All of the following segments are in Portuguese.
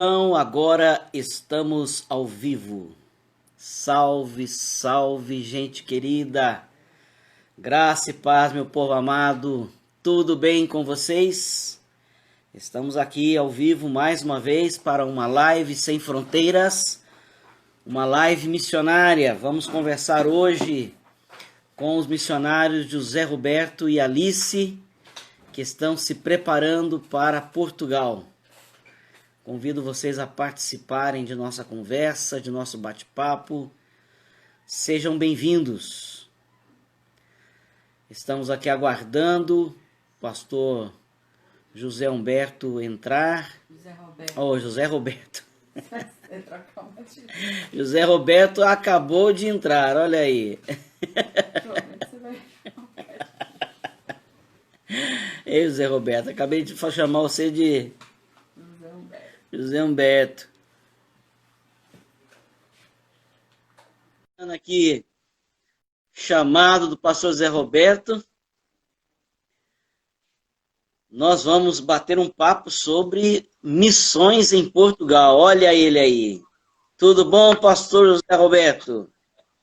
Então, agora estamos ao vivo. Salve, salve, gente querida. Graça e paz, meu povo amado. Tudo bem com vocês? Estamos aqui ao vivo mais uma vez para uma live sem fronteiras, uma live missionária. Vamos conversar hoje com os missionários José Roberto e Alice, que estão se preparando para Portugal. Convido vocês a participarem de nossa conversa, de nosso bate-papo. Sejam bem-vindos. Estamos aqui aguardando o pastor José Humberto entrar. José Roberto. Oh, José Roberto. José Roberto acabou de entrar, olha aí. Ei, José Roberto, acabei de chamar você de José Humberto. Aqui, chamado do pastor José Roberto. Nós vamos bater um papo sobre missões em Portugal. Olha ele aí. Tudo bom, pastor José Roberto?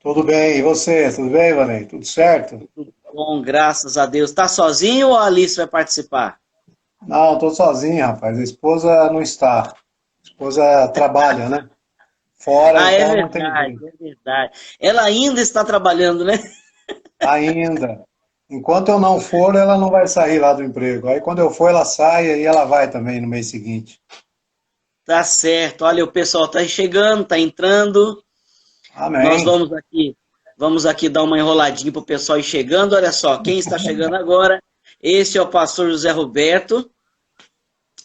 Tudo bem, e você? Tudo bem, Vanei? Tudo certo? Tudo bom, graças a Deus. Está sozinho ou a Alice vai participar? Não, estou sozinho, rapaz. A esposa não está. A esposa trabalha, né? Fora, então É não tem verdade, jeito. é verdade. Ela ainda está trabalhando, né? Ainda. Enquanto eu não for, ela não vai sair lá do emprego. Aí quando eu for, ela sai e ela vai também no mês seguinte. Tá certo. Olha, o pessoal tá chegando, tá entrando. Nós Amém. vamos aqui dar uma enroladinha para o pessoal ir chegando. Olha só, quem está chegando agora, esse é o pastor José Roberto.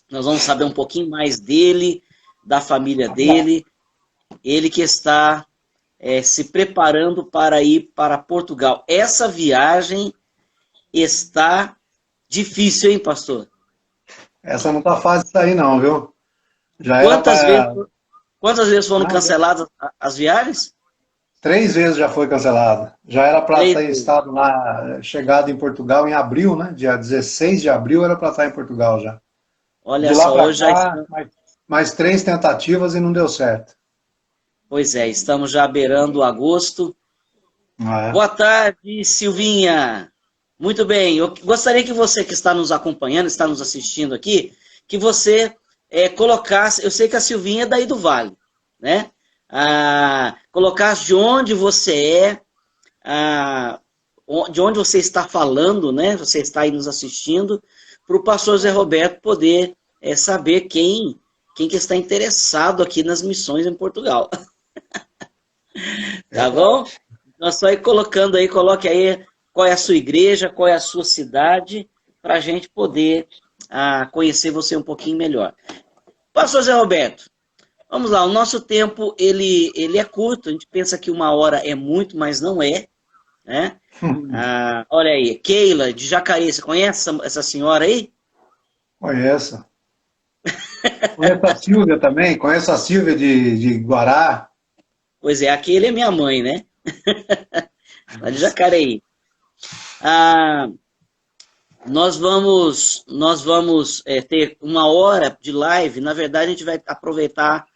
Nós vamos saber um pouquinho mais dele, da família dele. Ele que está se preparando para ir para Portugal. Essa viagem está difícil, hein, pastor? Essa não tá fácil de sair, não, viu? Já era Quantas vezes, para. quantas vezes foram canceladas as viagens? 3 vezes já foi cancelada. Já era para Três ter vezes. estado lá, chegado em Portugal em abril, né? Dia 16 de abril era para estar em Portugal já. Olha De lá só, para hoje já cá, estamos. mais 3 tentativas e não deu certo. Pois é, estamos já beirando agosto. Ah, é? Boa tarde, Silvinha. Muito bem, eu gostaria que você que está nos acompanhando, está nos assistindo aqui, que você colocasse, eu sei que a Silvinha é daí do Vale, né? Colocasse de onde você é, de onde você está falando, né? Você está aí nos assistindo, para o pastor Zé Roberto poder saber quem que está interessado aqui nas missões em Portugal. Tá bom? Verdade. Nós só ir colocando aí, coloque aí qual é a sua igreja, qual é a sua cidade, para a gente poder conhecer você um pouquinho melhor. Pastor Zé Roberto, vamos lá, o nosso tempo ele é curto, a gente pensa que 1 hora é muito, mas não é, né? Olha aí, Keila de Jacareí, você conhece essa senhora aí? Conheço. Conheço a Silvia também, conheço a Silvia de Guará. Pois é, a Keila é minha mãe, né? Lá de Jacareí. Ah, nós vamos ter 1 hora de live. Na verdade, a gente vai aproveitar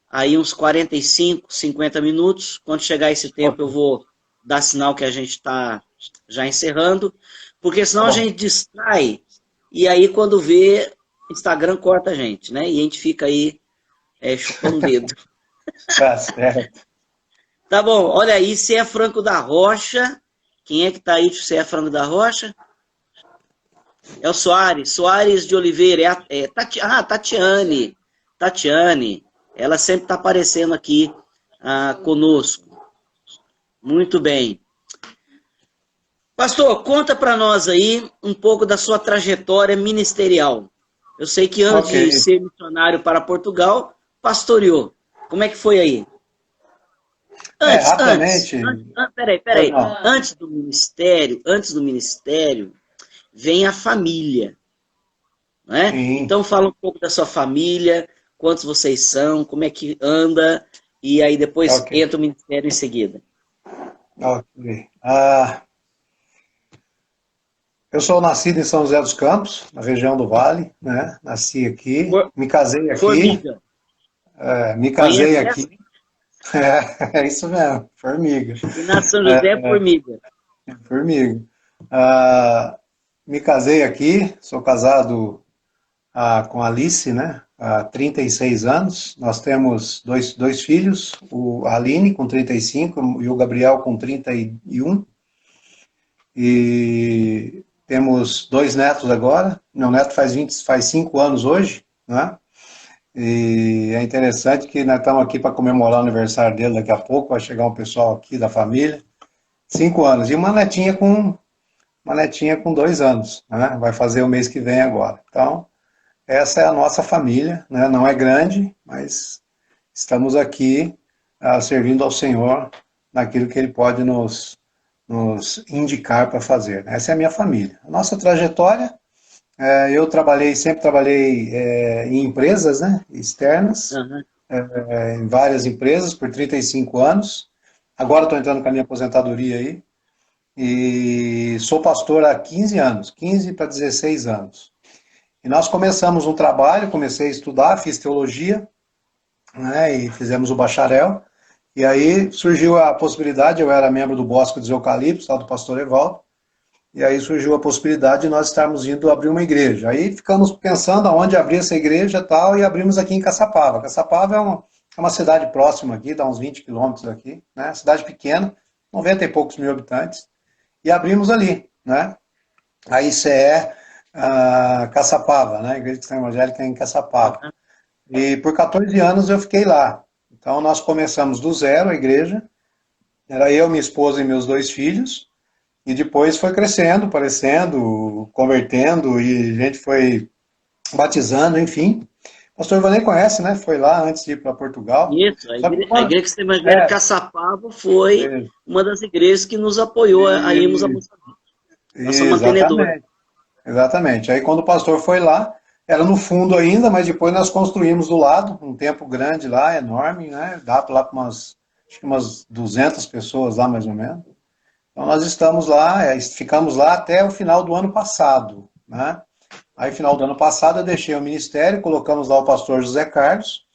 aí uns 45, 50 minutos. Quando chegar esse tempo, eu vou dar sinal que a gente está já encerrando, porque Tá senão a bom. gente distrai e aí quando vê, Instagram corta a gente, né? E a gente fica aí chupando o dedo. Tá certo. Tá bom, olha aí, se é Franco da Rocha, quem é que tá aí se é Franco da Rocha? É o Soares de Oliveira, Tatiane, ela sempre está aparecendo aqui conosco. Muito bem. Pastor, conta para nós aí um pouco da sua trajetória ministerial. Eu sei que antes Ok. de ser missionário para Portugal, pastoreou. Como é que foi aí? Antes, Rapidamente. Pois peraí. não. Antes do ministério, vem a família, né? Sim. Então fala um pouco da sua família, quantos vocês são, como é que anda, e aí depois Ok. entra o ministério em seguida. Ok. Eu sou nascido em São José dos Campos, na região do Vale, né? Nasci aqui, For- me casei aqui. Formiga. Me casei Conhece essa? aqui. É isso mesmo, formiga. E na São José é formiga. Formiga. Ah, me casei aqui, sou casado com a Alice, né? Há 36 anos. Nós temos dois filhos, a Aline com 35 e o Gabriel com 31. E temos dois netos agora. Meu neto faz 5 anos hoje, né? E é interessante que nós estamos aqui para comemorar o aniversário dele daqui a pouco. Vai chegar um pessoal aqui da família. 5 anos. E uma netinha com 2 anos, né? Vai fazer o mês que vem agora. Então, essa é a nossa família, né? Não é grande, mas estamos aqui servindo ao Senhor naquilo que Ele pode nos indicar para fazer. Essa é a minha família. A nossa trajetória, eu sempre trabalhei em empresas, né, externas, Aham. em várias empresas por 35 anos. Agora estou entrando com a minha aposentadoria aí. E sou pastor há 15 anos, 15 para 16 anos. E nós começamos um trabalho, comecei a estudar, fiz teologia, né, e fizemos o bacharel. E aí surgiu a possibilidade, eu era membro do Bosque dos Eucaliptos, lá do pastor Evaldo, e aí surgiu a possibilidade de nós estarmos indo abrir uma igreja. Aí ficamos pensando aonde abrir essa igreja e tal, e abrimos aqui em Caçapava. Caçapava é uma cidade próxima aqui, dá uns 20 quilômetros daqui, né, cidade pequena, 90 e poucos mil habitantes, e abrimos ali, né, a ICE Caçapava, né, a Igreja Cristã Evangélica em Caçapava. Aham. E por 14 anos eu fiquei lá. Então nós começamos do zero a igreja, era eu, minha esposa e meus dois filhos, e depois foi crescendo, aparecendo, convertendo, e a gente foi batizando, enfim. O pastor Ivanei conhece, né? Foi lá antes de ir para Portugal. Isso, Só que a quando... Igreja Cristã Evangélica É, Caçapava foi é, uma das igrejas que nos apoiou a irmos a Moçambique. Nossa mantenedora. exatamente, exatamente. Aí quando o pastor foi lá, era no fundo ainda, mas depois nós construímos do lado, um tempo grande lá, enorme, né? Dá lá para acho que umas 200 pessoas lá, mais ou menos. Então nós estamos lá, ficamos lá até o final do ano passado, né? Aí, final do ano passado, eu deixei o ministério, colocamos lá o pastor José Carlos,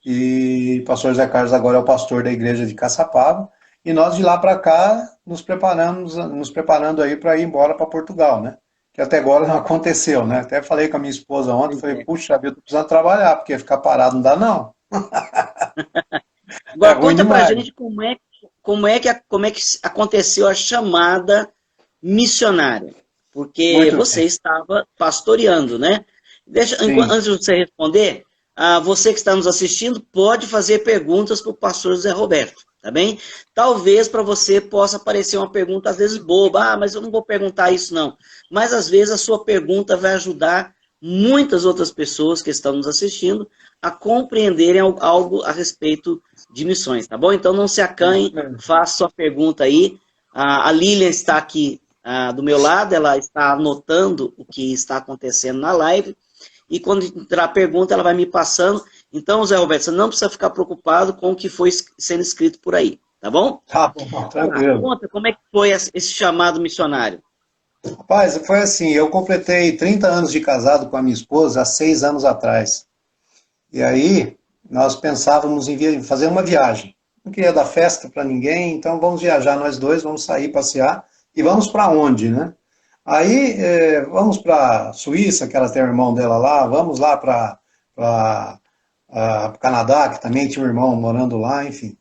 e o pastor José Carlos agora é o pastor da igreja de Caçapava, e nós de lá para cá nos preparando aí para ir embora para Portugal, né? Que até agora não aconteceu, né? Até falei com a minha esposa ontem, Pois falei, é. puxa vida, eu tô precisando trabalhar, porque ficar parado não dá não. É Agora ruim conta pra demais. gente como é que aconteceu a chamada missionária, porque Muito você bem. estava pastoreando, né? Sim. Antes de você responder, você que está nos assistindo pode fazer perguntas para o pastor Zé Roberto, tá bem? Talvez para você possa parecer uma pergunta às vezes boba, mas eu não vou perguntar isso não. Mas às vezes a sua pergunta vai ajudar muitas outras pessoas que estão nos assistindo a compreenderem algo a respeito de missões, tá bom? Então não se Isso acanhe, mesmo. faça sua pergunta aí. A Lilian está aqui do meu lado, ela está anotando o que está acontecendo na live, e quando entrar a pergunta, ela vai me passando. Então, Zé Roberto, você não precisa ficar preocupado com o que foi sendo escrito por aí, tá bom? Tá bom, Vai lá, tranquilo. conta como é que foi esse chamado missionário. Rapaz, foi assim, eu completei 30 anos de casado com a minha esposa há 6 anos atrás. E aí nós pensávamos em fazer uma viagem. Não queria dar festa para ninguém, então vamos viajar nós dois, vamos sair passear. E vamos para onde, né? Aí vamos para Suíça, que ela tem o irmão dela lá, vamos lá para o Canadá, que também tinha um irmão morando lá, enfim.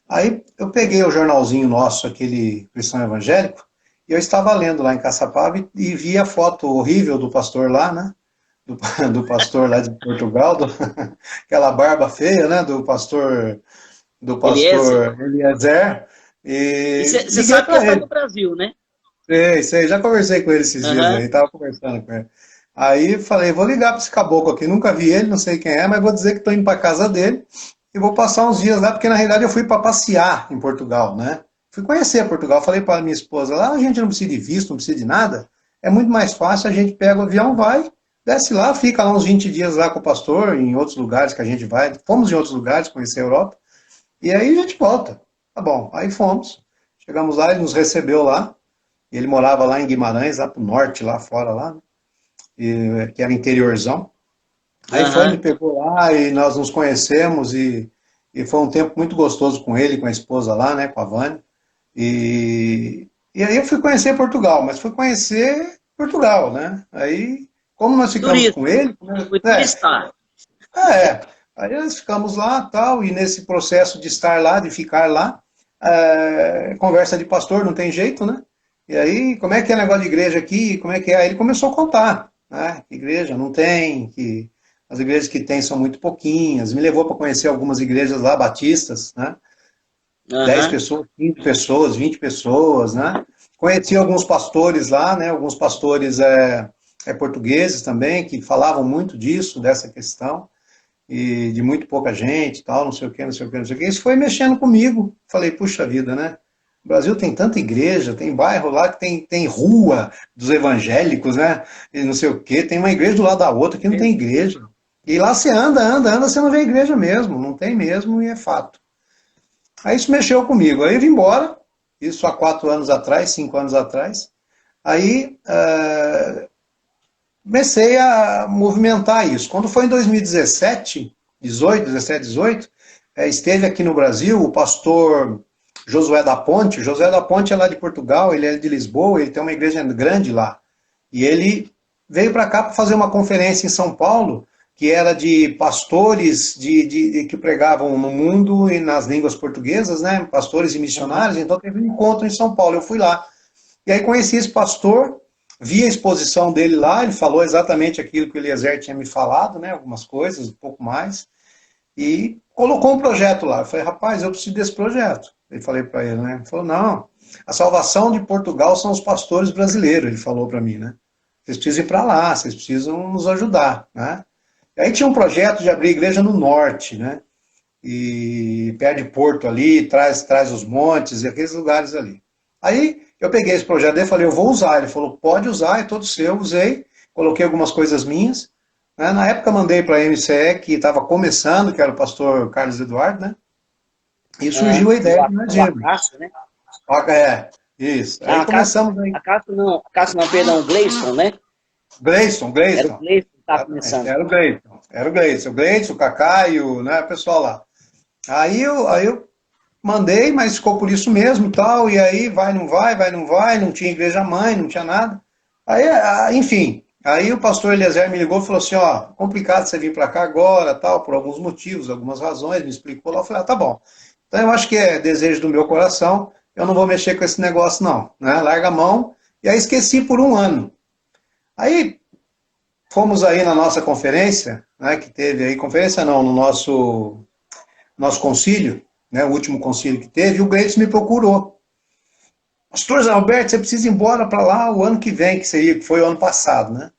Aí eu peguei o jornalzinho nosso, aquele Cristão Evangélico, e eu estava lendo lá em Caçapava e vi a foto horrível do pastor lá, né? Do, do pastor lá de Portugal, aquela barba feia, né? Do Eliezer. pastor Eliezer, E e você liguei sabe que para está no ele. Brasil, né? Sei, já conversei com ele esses dias Aham. aí, estava conversando com ele. Aí falei, vou ligar para esse caboclo aqui, nunca vi ele, não sei quem é, mas vou dizer que estou indo para casa dele e vou passar uns dias lá, porque na realidade eu fui para passear em Portugal, né? Fui conhecer Portugal, falei para minha esposa lá, a gente não precisa de visto, não precisa de nada, é muito mais fácil, a gente pega o avião, vai, desce lá, fica lá uns 20 dias lá com o pastor, em outros lugares que a gente vai, fomos em outros lugares, conhecer a Europa, e aí a gente volta. Tá bom, aí fomos, chegamos lá, ele nos recebeu lá, ele morava lá em Guimarães, lá pro norte, lá fora, lá, né? Que era interiorzão. Aí foi, me Aham. pegou lá e nós nos conhecemos e foi um tempo muito gostoso com ele, com a esposa lá, né, com a Vânia. E aí eu fui conhecer Portugal, mas fui conhecer Portugal, né? Aí, como nós ficamos Turista. com ele, Foi né, turistar. é, aí nós ficamos lá tal, e nesse processo de estar lá, de ficar lá, conversa de pastor, não tem jeito, né? E aí, como é que é o negócio de igreja aqui? Como é que é? Aí ele começou a contar, né? Que igreja não tem, que as igrejas que tem são muito pouquinhas. Me levou para conhecer algumas igrejas lá, batistas, né? 10 Aham. pessoas, 15 pessoas, 20 pessoas, né? Conheci alguns pastores lá, né? Alguns pastores portugueses também, que falavam muito disso, dessa questão e de muito pouca gente, tal, não sei o que, não sei o que, não sei o que. Isso foi mexendo comigo. Falei, puxa vida, né? O Brasil tem tanta igreja, tem bairro lá que tem rua dos evangélicos, né? E não sei o que, tem uma igreja do lado da outra que não tem igreja. E lá você anda, você não vê igreja mesmo, não tem mesmo e é fato. Aí isso mexeu comigo. Aí eu vim embora, isso há 4 anos atrás, 5 anos atrás. Aí comecei a movimentar isso. Quando foi em 2017, 18, 17, 18, esteve aqui no Brasil o pastor Josué da Ponte. Josué da Ponte é lá de Portugal, ele é de Lisboa, ele tem uma igreja grande lá. E ele veio para cá para fazer uma conferência em São Paulo, que era de pastores que pregavam no mundo e nas línguas portuguesas, né? Pastores e Aham. missionários. Então teve um encontro em São Paulo. Eu fui lá. E aí conheci esse pastor, vi a exposição dele lá, ele falou exatamente aquilo que o Eliezer tinha me falado, né, algumas coisas, um pouco mais, e colocou um projeto lá. Eu falei, rapaz, eu preciso desse projeto. Eu falei para ele, né? Ele falou, não, a salvação de Portugal são os pastores brasileiros, ele falou para mim, né? Vocês precisam ir para lá, vocês precisam nos ajudar, né? E aí tinha um projeto de abrir igreja no norte, né? E perto de Porto ali, traz os montes e aqueles lugares ali. Aí eu peguei esse projeto dele e falei, eu vou usar. Ele falou, pode usar, é todo seu. Usei, coloquei algumas coisas minhas. Né? Na época mandei para a MCE, que estava começando, que era o pastor Carlos Eduardo, né? E surgiu Aham. a ideia de nós O irmos. Acácio, né? Isso. Não, Aí começamos aí. Acácio não, perdão, o Gleison, né? Gleison, Era o Gleison. Gleison que estava Exatamente, começando. era o Gleison. Era o Gleison. O Gleison, o Cacaio, né? O pessoal lá. Aí eu mandei, mas ficou por isso mesmo, tal, e aí vai, não vai, não tinha igreja mãe, não tinha nada. Aí, enfim, aí o pastor Eliezer me ligou e falou assim, ó, complicado você vir para cá agora, tal, por alguns motivos, algumas razões, me explicou lá, eu falei, ah, tá bom. Então eu acho que é desejo do meu coração, eu não vou mexer com esse negócio não, né? Larga a mão, e aí esqueci por um ano. Aí fomos aí na nossa conferência, né, que teve aí, conferência não, no nosso concílio, né, o último concílio que teve, e o Gleitos me procurou. Pastor Zé Alberto, você precisa ir embora para lá o ano que vem, que foi o ano passado, né?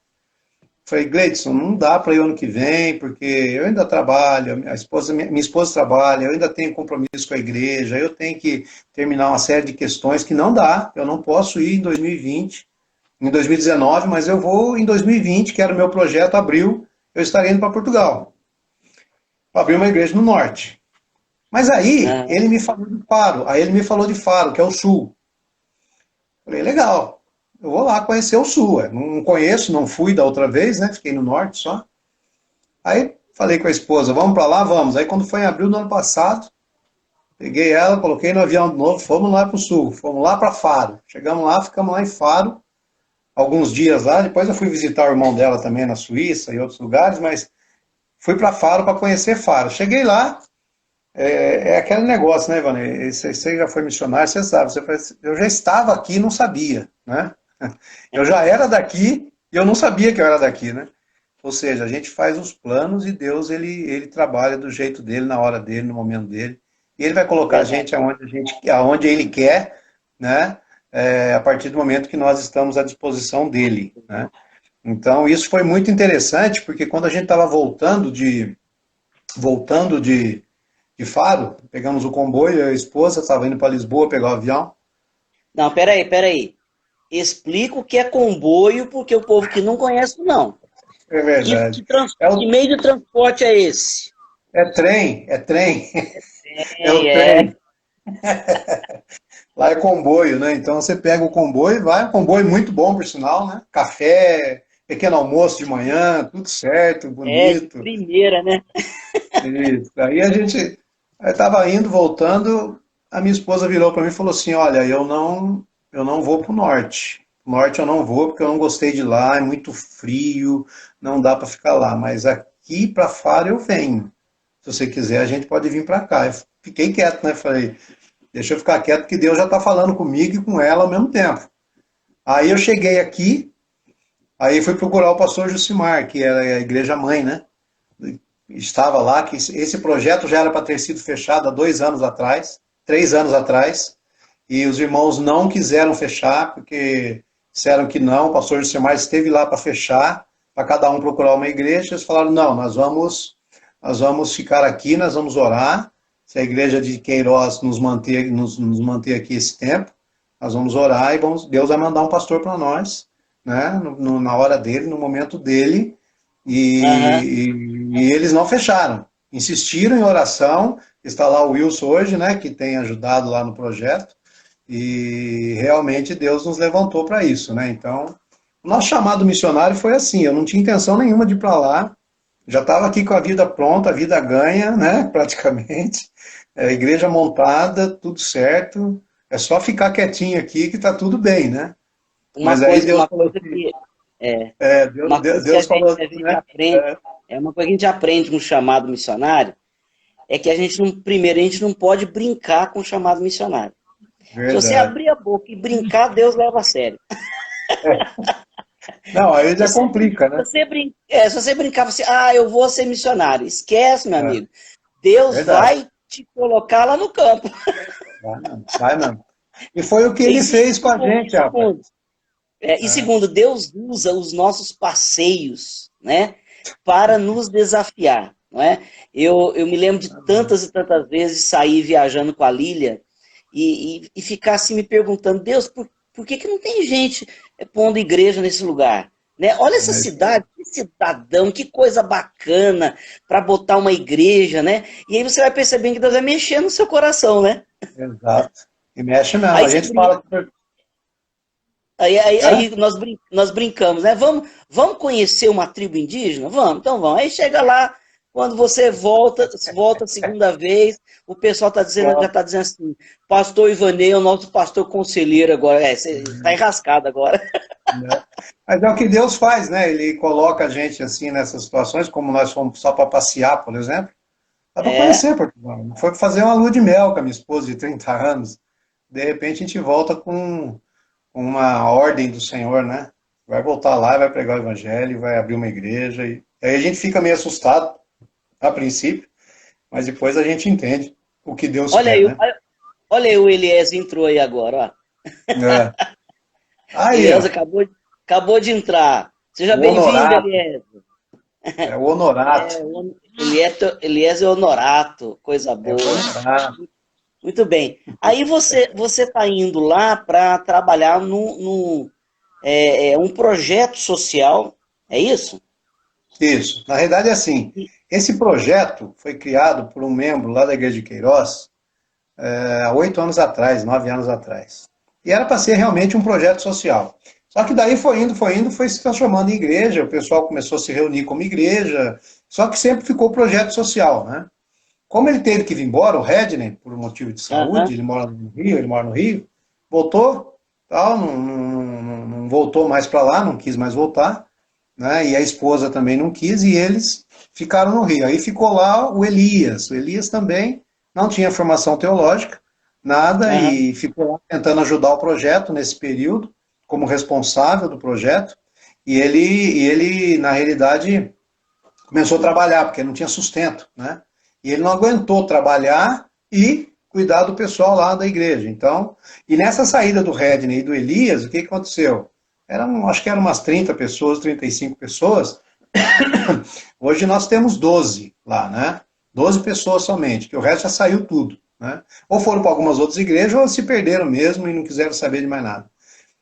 Falei, Gleidson, não dá para ir o ano que vem, porque eu ainda trabalho, minha esposa trabalha, eu ainda tenho compromisso com a igreja, eu tenho que terminar uma série de questões que não dá, eu não posso ir em 2020, em 2019, mas eu vou em 2020, que era o meu projeto, abril, eu estarei indo para Portugal, para abrir uma igreja no norte. Mas aí, Aham. ele me falou de Faro, aí ele me falou de Faro, que é o sul. Falei, legal, eu vou lá conhecer o sul. Não conheço, não fui da outra vez, né? Fiquei no norte só. Aí falei com a esposa, vamos para lá, vamos. Aí quando foi em abril do ano passado, peguei ela, coloquei no avião de novo, fomos lá para o sul, fomos lá para Faro. Chegamos lá, ficamos lá em Faro, alguns dias lá. Depois eu fui visitar o irmão dela também na Suíça e outros lugares, mas fui para Faro para conhecer Faro. Cheguei lá, é aquele negócio, né, Ivane? Você já foi missionário, você sabe. Eu já estava aqui e não sabia, né? Eu já era daqui e eu não sabia que eu era daqui, né? Ou seja, a gente faz os planos e Deus, ele trabalha do jeito dele, na hora dele, no momento dele. E ele vai colocar Verdade. a gente aonde ele quer, né? A partir do momento que nós estamos à disposição dele, né? Então, isso foi muito interessante, porque quando a gente estava voltando de Faro, pegamos o comboio, eu e a esposa, estava indo para Lisboa pegar o avião. Não, peraí. Explica o que é comboio, porque o povo que não conhece, não. É Que, verdade. que, trans- É, que o, meio de transporte é esse? é trem, é o É. trem. Lá é comboio, né? Então você pega o comboio e vai, um comboio muito bom, por sinal, né? Café, pequeno almoço de manhã, tudo certo, É, de bonito. primeira, né? Isso. Aí a gente estava indo, voltando, a minha esposa virou para mim e falou assim: Olha, eu não vou para o norte. O norte eu não vou porque eu não gostei de lá, é muito frio, não dá para ficar lá. Mas aqui para Faro eu venho. Se você quiser, a gente pode vir para cá. Eu fiquei quieto, né? Falei, deixa eu ficar quieto, porque Deus já está falando comigo e com ela ao mesmo tempo. Aí eu cheguei aqui, aí fui procurar o pastor Jucimar, que era a igreja mãe, né? Estava lá, que esse projeto já era para ter sido fechado há 2 anos atrás, 3 anos atrás, e os irmãos não quiseram fechar, porque disseram que não, o pastor Jucimar esteve lá para fechar, para cada um procurar uma igreja, eles falaram, não, nós vamos ficar aqui, nós vamos orar, se a igreja de Queiroz nos manter aqui esse tempo, nós vamos orar e Deus vai mandar um pastor para nós, né, na hora dele, no momento dele, Aham. e eles não fecharam. Insistiram em oração. Está lá o Wilson hoje, né, que tem ajudado lá no projeto. E realmente Deus nos levantou para isso, né? Então, o nosso chamado missionário foi assim. Eu não tinha intenção nenhuma de ir para lá. Já estava aqui com a vida pronta, a vida ganha, né? Praticamente. A igreja montada, tudo certo. É só ficar quietinho aqui que está tudo bem, né? Mas aí Deus Uma falou coisa assim, que é Deus, uma coisa que Deus falou a assim, gente né? aprende, é uma coisa que a gente aprende com o chamado missionário, é que a gente não, primeiro, a gente não pode brincar com o chamado missionário. Se você Verdade. abrir a boca e brincar, Deus leva a sério. Não, aí Se já você, complica, né? se você brincar, você, eu vou ser missionário. Esquece, meu É, amigo. Deus verdade. vai te colocar lá no campo. Vai não, vai não. E foi o que E ele fez com a gente, rapaz. É, segundo, Deus usa os nossos passeios, né, para nos desafiar, não é? Eu me lembro de tantas e tantas vezes sair viajando com a Lília e ficar assim me perguntando, Deus, por que não tem gente pondo igreja nesse lugar? Né? Olha essa é isso aí. cidade, que cidadão, que coisa bacana para botar uma igreja, né? E aí você vai percebendo que Deus vai mexer no seu coração, né? Exato. E mexe mesmo. Aí A você gente fala que. Hã? Aí nós brincamos, né? Vamos conhecer uma tribo indígena? Vamos, então vamos. Aí chega lá, quando você volta a segunda vez, o pessoal já está dizendo assim, pastor Ivanei é o nosso pastor conselheiro agora. Você está enrascado agora. Né? Mas é o que Deus faz, né? Ele coloca a gente assim nessas situações, como nós fomos só para passear, por exemplo. Dá para É, conhecer Portugal. Foi para fazer uma lua de mel com a minha esposa de 30 anos. De repente a gente volta com uma ordem do Senhor, né? Vai voltar lá, vai pregar o evangelho, vai abrir uma igreja. E aí a gente fica meio assustado a princípio, mas depois a gente entende o que Deus olha quer, aí, né? olha aí o Elias entrou aí agora, ó. É. Aí, Elias ó, acabou de entrar. Seja o bem-vindo, honorato, Elias. é o honorato, Elias é honorato, coisa é o boa. honorato. Muito bem. Aí você está indo lá para trabalhar um projeto social, é isso? Isso. Na realidade é assim, E- esse projeto foi criado por um membro lá da Igreja de Queiroz, há 8 anos atrás, 9 anos atrás. E era para ser realmente um projeto social. Só que daí foi indo, foi se transformando em igreja, o pessoal começou a se reunir como igreja, só que sempre ficou projeto social, né? Como ele teve que vir embora, o Redney, por um motivo de Aham, saúde, ele mora no Rio, voltou, tal, não voltou mais para lá, não quis mais voltar, né? E a esposa também não quis, e eles ficaram no Rio. Aí ficou lá o Elias. O Elias também não tinha formação teológica, nada, aham, e ficou lá tentando ajudar o projeto nesse período, como responsável do projeto. E ele na realidade, começou a trabalhar, porque não tinha sustento, né? E ele não aguentou trabalhar e cuidar do pessoal lá da igreja. Então, e nessa saída do Redney e do Elias, o que aconteceu? Acho que eram umas 30 pessoas, 35 pessoas. Hoje nós temos 12 lá, né? 12 pessoas somente, que o resto já saiu tudo, né? Ou foram para algumas outras igrejas, ou se perderam mesmo e não quiseram saber de mais nada.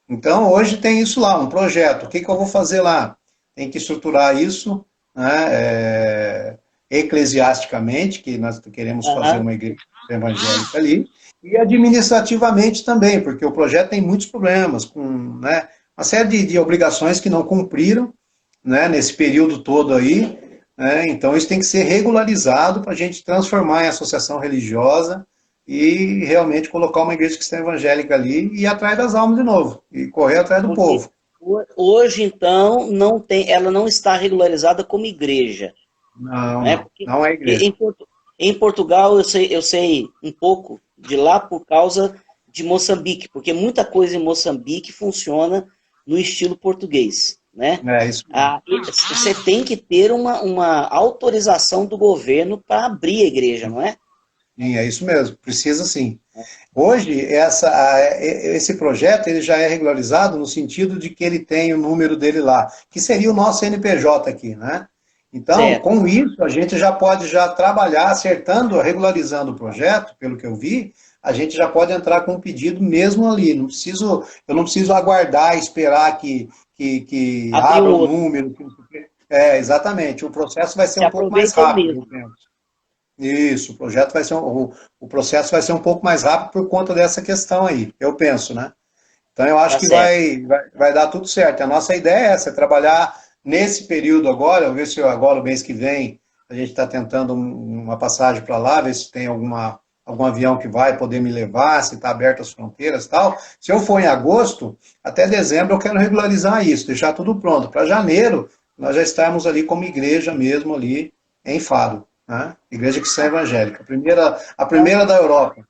Então, hoje tem isso lá, um projeto. O que eu vou fazer lá? Tem que estruturar isso, né, eclesiasticamente, que nós queremos fazer aham, uma igreja evangélica ali, e administrativamente também, porque o projeto tem muitos problemas, com, né, uma série de obrigações que não cumpriram, né, nesse período todo aí, né, então isso tem que ser regularizado para a gente transformar em associação religiosa e realmente colocar uma igreja cristã evangélica ali e ir atrás das almas de novo, e correr atrás do Porque povo. hoje, então, não tem, ela não está regularizada como igreja, Não, né? não, Porque não é igreja. em Portugal eu sei um pouco de lá por causa de Moçambique, porque muita coisa em Moçambique funciona no estilo português, né? É isso mesmo. Ah, você tem que ter uma autorização do governo para abrir a igreja, não é? Sim, é isso mesmo, precisa sim. Hoje, esse projeto ele já é regularizado no sentido de que ele tem o número dele lá, que seria o nosso CNPJ aqui, né? Então, Certo. com isso, a gente já pode já trabalhar acertando, regularizando o projeto, pelo que eu vi, a gente já pode entrar com um pedido mesmo ali. Eu não preciso aguardar, esperar que Abrir um abra o outro. número. Exatamente. O processo vai ser Se um pouco mais aproveita o rápido, eu mesmo. penso. Isso, o projeto vai ser o processo vai ser um pouco mais rápido por conta dessa questão aí, eu penso, né? Então eu acho Tá que certo. vai dar tudo certo. A nossa ideia é essa, é trabalhar nesse período agora, ver se agora, o mês que vem, a gente está tentando uma passagem para lá, ver se tem algum avião que vai poder me levar, se está aberto as fronteiras e tal. Se eu for em agosto, até dezembro eu quero regularizar isso, deixar tudo pronto. Para janeiro, nós já estarmos ali como igreja mesmo ali em Faro, né? Igreja Cristã Evangélica. A primeira da Europa.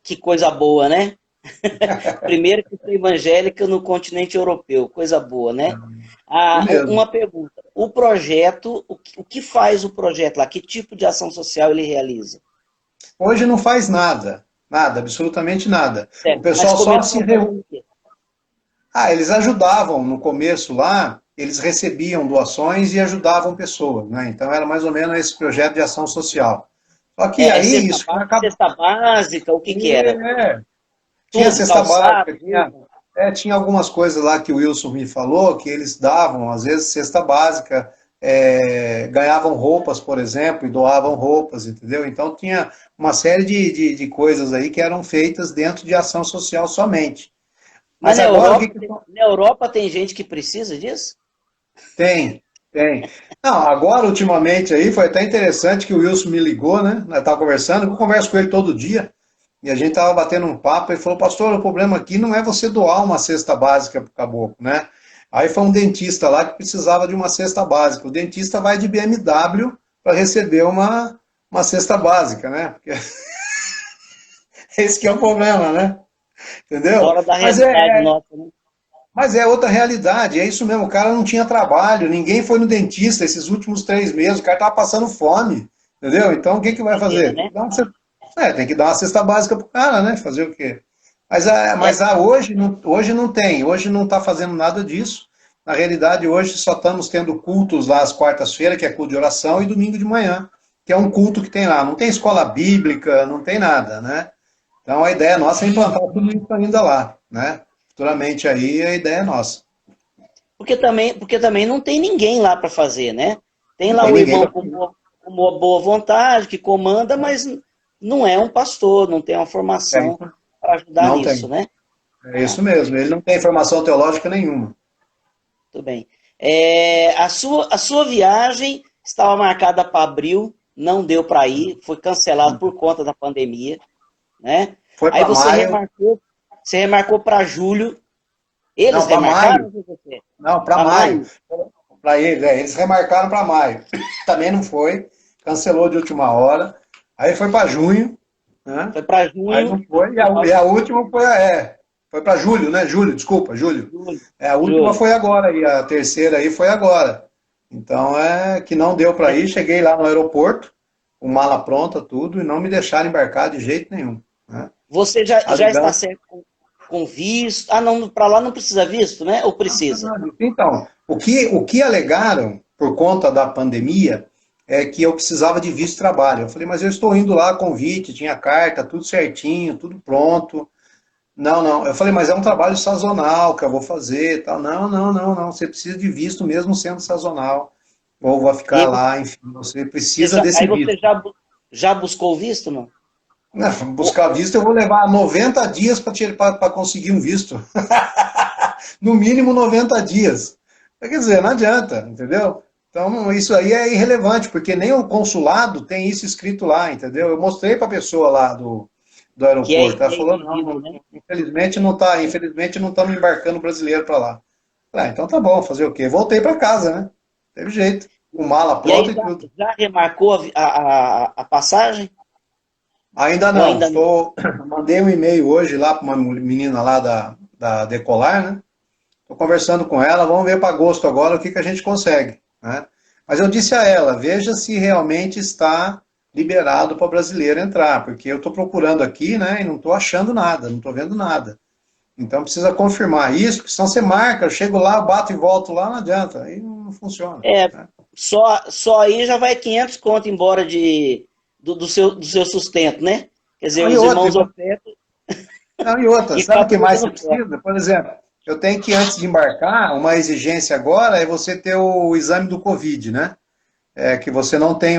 Que coisa boa, né? Primeiro que foi evangélica no continente europeu, coisa boa, né? Isso Ah, mesmo. uma pergunta. O projeto, o que faz o projeto lá? Que tipo de ação social ele realiza? Hoje não faz nada, nada, absolutamente nada. O Certo. Mas pessoal só se começou reúne. fazendo o quê? Eles ajudavam no começo lá, eles recebiam doações e ajudavam pessoas, né? Então era mais ou menos esse projeto de ação social. Só que É aí isso acaba. cesta básica, o que que era? É, tinha Tudo, cesta básica, calçado, roupa. tinha algumas coisas lá que o Wilson me falou que eles davam, às vezes, cesta básica, ganhavam roupas, por exemplo, e doavam roupas, entendeu? Então tinha uma série de coisas aí que eram feitas dentro de ação social somente. Mas Mas agora o que, que Na Europa tem gente que precisa disso? tem? Tem. Não, agora, ultimamente, aí, foi até interessante que o Wilson me ligou, né? Nós estávamos conversando, eu converso com ele todo dia, e a gente estava batendo um papo, e falou, pastor, o problema aqui não é você doar uma cesta básica para o caboclo, né? Aí foi um dentista lá que precisava de uma cesta básica. O dentista vai de BMW para receber uma cesta básica, né? Porque esse que é o problema, né? Entendeu? Fora da Mas realidade nossa, né? Mas é outra realidade, é isso mesmo. O cara não tinha trabalho, ninguém foi no dentista esses últimos 3 meses, o cara estava passando fome, entendeu? Então o que, que vai Doideira, fazer? né? Tem que dar uma cesta básica pro cara, né? Fazer o quê? É, Hoje não tem, hoje não está fazendo nada disso. Na realidade, hoje só estamos tendo cultos lá às quartas-feiras, que é culto de oração, e domingo de manhã, que é um culto que tem lá. Não tem escola bíblica, não tem nada, né? Então a ideia nossa é implantar tudo isso ainda lá, né? Futuramente aí a ideia é nossa. porque também não tem ninguém lá para fazer, né? Tem Não lá tem o ninguém irmão para. com boa vontade, que comanda, mas não é um pastor, não tem uma formação para ajudar Não nisso, tem. né? É Ah, isso mesmo. Ele não tem formação teológica nenhuma. tudo bem. A sua viagem estava marcada para abril, não deu para ir, foi cancelado por conta da pandemia, né? Foi Aí para maio. você remarcou para julho. Não, Eles para remarcaram maio. ou foi você? Não, para Para maio. maio? Para eles, eles remarcaram para maio. Também não foi. Cancelou de última hora. Aí foi para junho, né? Foi para Aí junho. não foi. E a última foi para julho, né? Julho, desculpa, julho. Julho, A última julho. foi agora e a terceira aí foi agora. Então é que não deu para ir. Cheguei lá no aeroporto, com mala pronta, tudo, e não me deixaram embarcar de jeito nenhum, né? Você já está Alegando. certo com visto? Ah, não, para lá não precisa visto, né? Ou precisa? Então, o que alegaram por conta da pandemia é que eu precisava de visto de trabalho. Eu falei, mas eu estou indo lá, convite, tinha carta, tudo certinho, tudo pronto. Não, não. Eu falei, mas é um trabalho sazonal que eu vou fazer, tal. Não, não, não, não. Você precisa de visto mesmo sendo sazonal. Ou vai E ficar aí lá, enfim, você precisa desse aí visto. já buscou o visto, não? Não, Ou- buscar visto eu vou levar 90 dias para conseguir um visto. No mínimo 90 dias. Quer dizer, não adianta, entendeu? Então, isso aí é irrelevante, porque nem o consulado tem isso escrito lá, entendeu? Eu mostrei para a pessoa lá do Que é aeroporto, ela falou, não, inexigível, né? infelizmente não estamos embarcando brasileiro para lá. Ah, então tá bom, fazer o quê? Voltei para casa, né? Teve jeito, com mala E aí pronta e tudo. já remarcou a passagem? Ainda Ou não, ainda não? mandei um e-mail hoje lá para uma menina lá da Decolar, né? Estou conversando com ela, vamos ver para agosto agora o que, que a gente consegue, né? Mas eu disse a ela, veja se realmente está liberado para brasileiro entrar, porque eu estou procurando aqui, né, e não estou achando nada, não estou vendo nada. Então precisa confirmar isso, porque senão você marca, eu chego lá, bato e volto lá, não adianta, aí não funciona. É, Né? só aí já vai 500 conto embora do seu sustento, né? Quer dizer, Não, os irmãos ofertam e outra, e sabe o que acaba mais você jogando fora. precisa? Por exemplo, eu tenho que, antes de embarcar, uma exigência agora é você ter o exame do Covid, né? Que você não tem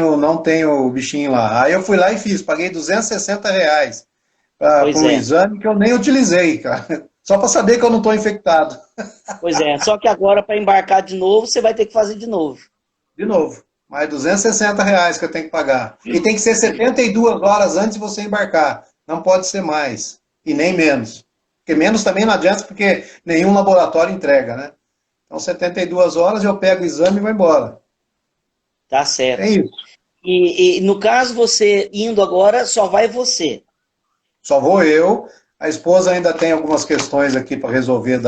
o bichinho lá. Aí eu fui lá e fiz, paguei R$ 260 para Pois um é, exame que eu nem utilizei, cara. Só para saber que eu não estou infectado. pois é. Só que agora para embarcar de novo, você vai ter que fazer de novo. De novo, mais R$ 260 que eu tenho que pagar. E tem que ser 72 horas antes de você embarcar. Não pode ser mais. E nem menos. Porque menos também não adianta, porque nenhum laboratório entrega, né? Então, 72 horas eu pego o exame e vou embora. Tá É certo. isso. E no caso, você indo agora, só vai você. Só vou eu. A esposa ainda tem algumas questões aqui para resolver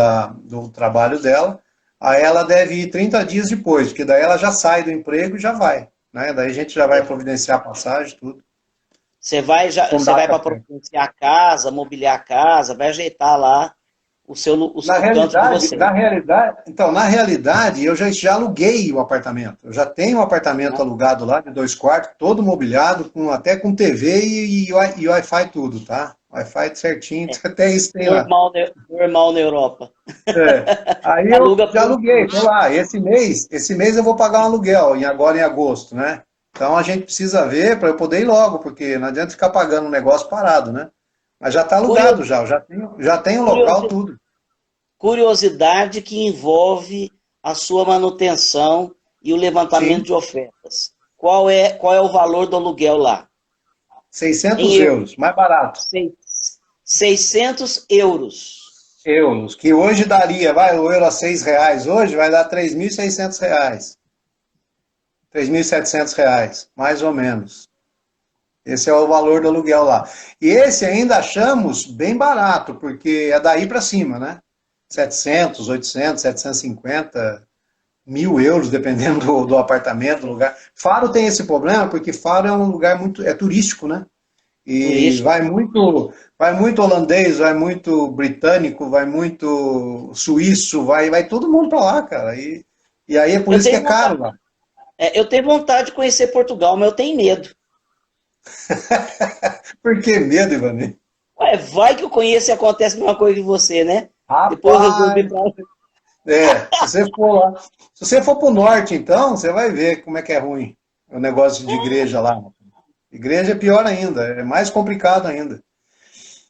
do trabalho dela. Aí ela deve ir 30 dias depois, porque daí ela já sai do emprego e já vai. Né? Daí a gente já vai providenciar a passagem, tudo, com Você vai data para certa. providenciar a casa, mobiliar a casa, vai ajeitar lá Na o canto de realidade, vocês. na realidade, eu já aluguei o apartamento. Eu já tenho um apartamento alugado lá de 2 quartos, todo mobiliado, até com TV e Wi-Fi tudo, tá? Wi-Fi certinho, É, até isso tem lá. normal na Europa. É. Aí eu Aluga já por um aluguei, tô mês. lá. Esse mês eu vou pagar um aluguel, agora em agosto, né? Então a gente precisa ver para eu poder ir logo, porque não adianta ficar pagando um negócio parado, né? Mas já está alugado Curiosi- já tem o local, curiosi- tudo. Curiosidade que envolve a sua manutenção e o levantamento Sim, de ofertas. Qual é o valor do aluguel lá? 600 Em euros. euros, mais barato. 600 euros. Euros, que hoje daria, o euro a R$ 6 hoje, vai dar R$ 3.600. R$ 3.700, mais ou menos. Esse é o valor do aluguel lá. E esse ainda achamos bem barato, porque é daí para cima, né? 700, 800, 750, 1.000 euros, dependendo do apartamento, do lugar. Faro tem esse problema, porque Faro é um lugar é turístico, né? E Turístico. vai muito holandês, vai muito britânico, vai muito suíço, vai todo mundo para lá, cara. E aí é por Eu isso que tenho é caro vontade, lá. eu tenho vontade de conhecer Portugal, mas eu tenho medo. Por que medo, Ivani? Ué, vai que eu conheço e acontece a mesma coisa que você, né? Depois eu resolvi Rapaz, pra... se você for para o norte, então, você vai ver como é que é ruim o negócio de igreja lá. Igreja é pior ainda, é mais complicado ainda.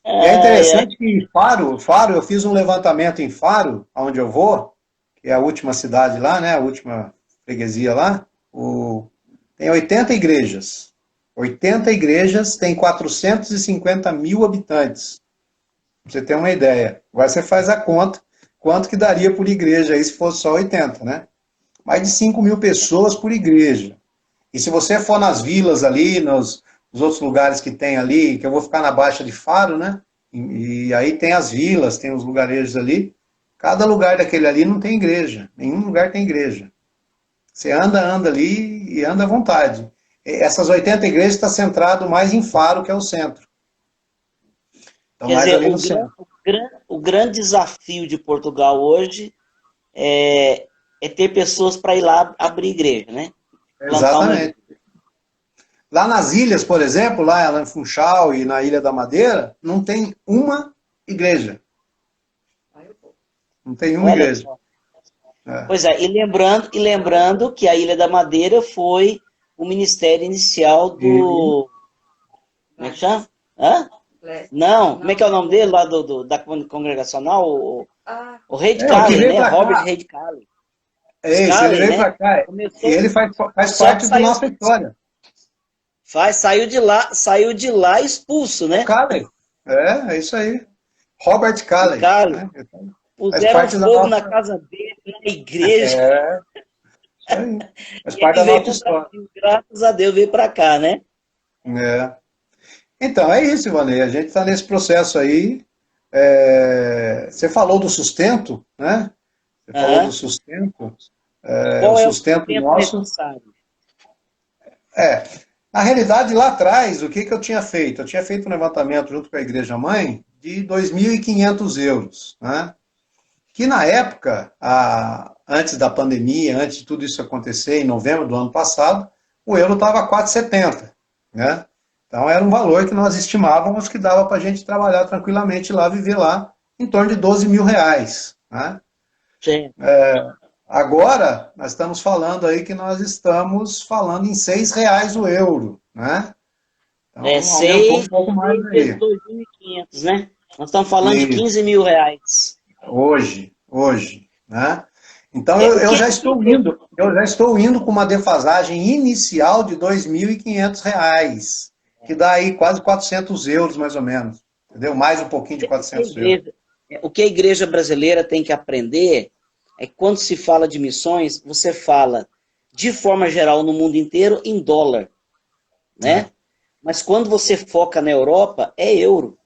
E é Ai, ai. interessante que Faro, eu fiz um levantamento em Faro, onde eu vou, que é a última cidade lá, né, a última freguesia lá, tem 80 igrejas. 80 igrejas tem 450 mil habitantes. Pra você ter uma ideia. Agora você faz a conta, quanto que daria por igreja aí se fosse só 80, né? Mais de 5 mil pessoas por igreja. E se você for nas vilas ali, nos outros lugares que tem ali, que eu vou ficar na Baixa de Faro, né? E aí tem as vilas, tem os lugarejos ali. Cada lugar daquele ali não tem igreja. Nenhum lugar tem igreja. Você anda ali e anda à vontade. Essas 80 igrejas estão centrado mais em Faro, que é o centro. Estão Quer mais dizer, ali no centro. o grande desafio de Portugal hoje é ter pessoas para ir lá abrir igreja, né? Plantar uma igreja. Exatamente. Lá nas ilhas, por exemplo, lá em Funchal e na Ilha da Madeira, não tem uma igreja. Não tem uma Olha igreja. só. É. Pois é, e lembrando que a Ilha da Madeira foi o ministério inicial E, do. Como é que chama? Hã? Não, como é que é o nome dele lá da congregacional? O Rei de o que Cali, veio né? para Robert cá, Rei de Cali. É isso, ele Scalen, veio né? para cá. E Começou, ele faz só que parte da nossa história. saiu de lá expulso, O né? Calley. É isso aí. Robert O Calley. cara, Né? Faz puseram parte da fogo na nossa. casa dele, na igreja, É, isso aí. Faz e parte ele da veio nossa para o história. Brasil, graças a Deus veio para cá, né? É. Então, é isso, Ivanei. A gente está nesse processo aí. Você falou do sustento, né? Você falou do Aham. sustento. O Qual é o sustento sustento nosso. necessário? É. Na realidade, lá atrás, o que, que eu tinha feito? Eu tinha feito um levantamento junto com a Igreja Mãe de 2.500 euros, né? Que na época, antes da pandemia, antes de tudo isso acontecer, em novembro do ano passado, o euro estava a 4,70, né? Então era um valor que nós estimávamos que dava para a gente trabalhar tranquilamente lá, viver lá, em torno de 12 mil reais, né? Certo. Agora, nós estamos falando aí que nós estamos falando em 6 reais o euro, né? É Então aumentou um 6 pouco mais vezes aí. 2.500, né? Nós estamos falando de E 15 mil reais. hoje, né? Então O eu que já que estou indo, eu já estou indo com uma defasagem inicial de 2.500 reais, que dá aí quase 400 euros mais ou menos, entendeu? Mais um pouquinho de o que a 400 euros. igreja, o que a igreja brasileira tem que aprender é que quando se fala de missões, você fala de forma geral no mundo inteiro em dólar, Né? né? Mas quando você foca na Europa, é euro.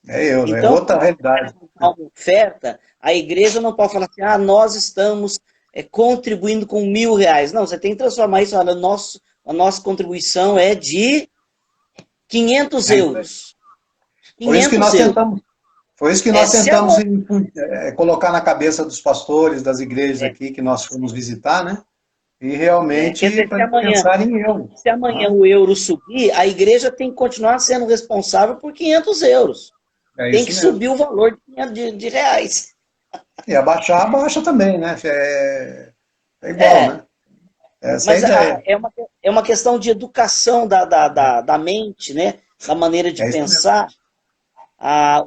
É euro, é Então, outra quando você vai realidade. levantar uma oferta, a igreja não pode falar assim, nós estamos contribuindo com 1.000 reais. Não, você tem que transformar isso, olha, a nossa contribuição é de 500 É isso aí. euros. Foi isso que 500 nós euros. tentamos, foi isso que nós Essa é a tentamos moeda. colocar na cabeça dos pastores das igrejas aqui que nós fomos visitar, né? E Quer realmente dizer, para pensar em euro. se amanhã Né? o euro subir, a igreja tem que continuar sendo responsável por 500 euros. É Tem que isso mesmo. subir o valor de reais. E abaixar, abaixa também, né? É igual, É, né? Essa é a mas ideia. é uma questão de educação da mente, né? Da maneira de É isso mesmo. pensar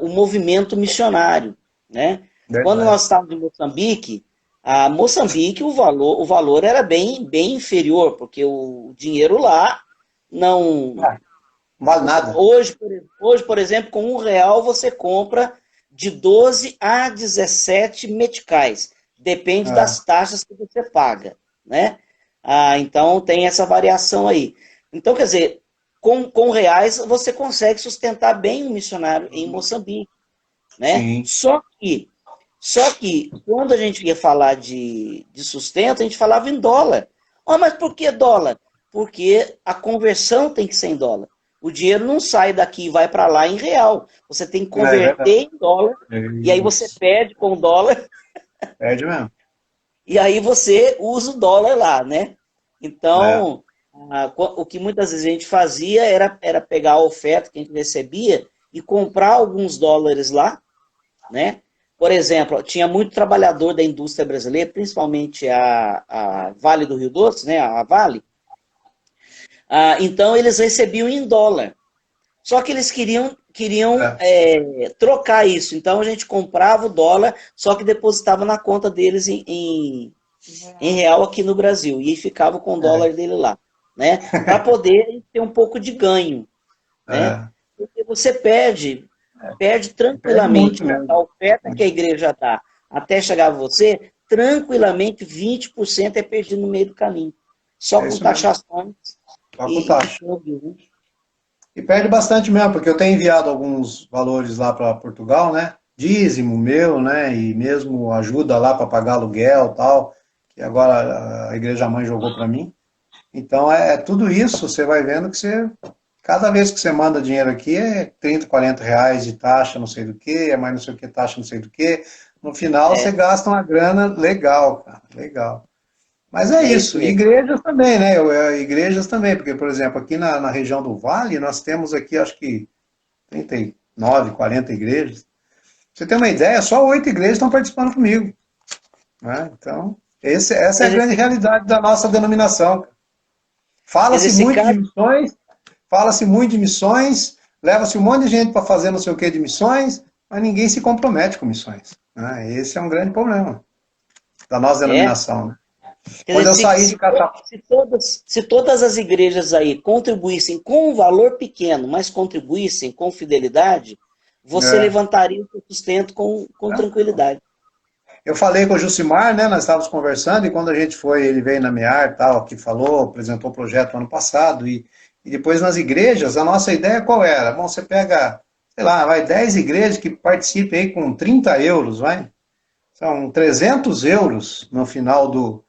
o movimento missionário, né? Quando Verdade. nós estávamos em Moçambique, o valor era bem inferior, porque o dinheiro lá não. Ah, não vale nada. Hoje, por exemplo, com R$ 1 você compra de 12 a 17 meticais. Depende Ah, das taxas que você paga, né? Então tem essa variação aí. Então, quer dizer, com reais você consegue sustentar bem um missionário em Moçambique, né? sim. Só que quando a gente ia falar de sustento, a gente falava em dólar. Mas por que dólar? Porque a conversão tem que ser em dólar. O dinheiro não sai daqui e vai para lá em real. Você tem que É verdade. converter em dólar, e aí você Isso. perde com o dólar, Perde mesmo. e aí você usa o dólar lá, né? É. Então, o que muitas vezes a gente fazia era pegar a oferta que a gente recebia e comprar alguns dólares lá, né? Por exemplo, tinha muito trabalhador da indústria brasileira, principalmente a Vale do Rio Doce, né? A Vale. Então eles recebiam em dólar. Só que eles queriam É. trocar isso. Então a gente comprava o dólar, só que depositava na conta deles em real aqui no Brasil. E ficava com o É. dólar dele lá, né? Para poder ter um pouco de ganho, né? É. Porque você perde Perde tranquilamente muito a mesmo. oferta que a igreja dá até chegar a você, tranquilamente 20% é perdido no meio do caminho. Só É com isso mesmo. taxações Só com e taxa. câmbio, né? E perde bastante mesmo, porque eu tenho enviado alguns valores lá para Portugal, né? Dízimo meu, né? E mesmo ajuda lá para pagar aluguel e tal, que agora a Igreja Mãe jogou para mim. Então é tudo isso, você vai vendo que cada vez que você manda dinheiro aqui é 30, 40 reais de taxa, não sei do que, é mais não sei o que, taxa não sei do que. No final você É, gasta uma grana legal, cara, legal. Mas é é isso isso, mesmo. igrejas também, né? Igrejas também, porque, por exemplo, aqui na região do Vale, nós temos aqui, acho que 39, 40 igrejas. Pra você ter uma ideia, só 8 igrejas estão participando comigo. Né? Então, essa é a Mas grande realidade da nossa denominação. mas Fala-se esse muito de cara, missões, fala-se muito de missões, leva-se um monte de gente para fazer não sei o que de missões, mas ninguém se compromete com missões. Né? Esse é um grande problema da nossa é, denominação. Né? Quer Quando eu dizer, saí de Catapora, se todas as igrejas aí contribuíssem com um valor pequeno, mas contribuíssem com fidelidade, você levantaria o seu sustento com tranquilidade. eu falei com o Jucimar, né? Nós estávamos conversando e quando a gente foi, ele veio na MEAR, tal, que falou, apresentou o projeto ano passado e depois nas igrejas, a nossa ideia qual era? Bom, você pega, sei lá, vai 10 igrejas que participem aí com 30 euros, vai? São 300 euros no final do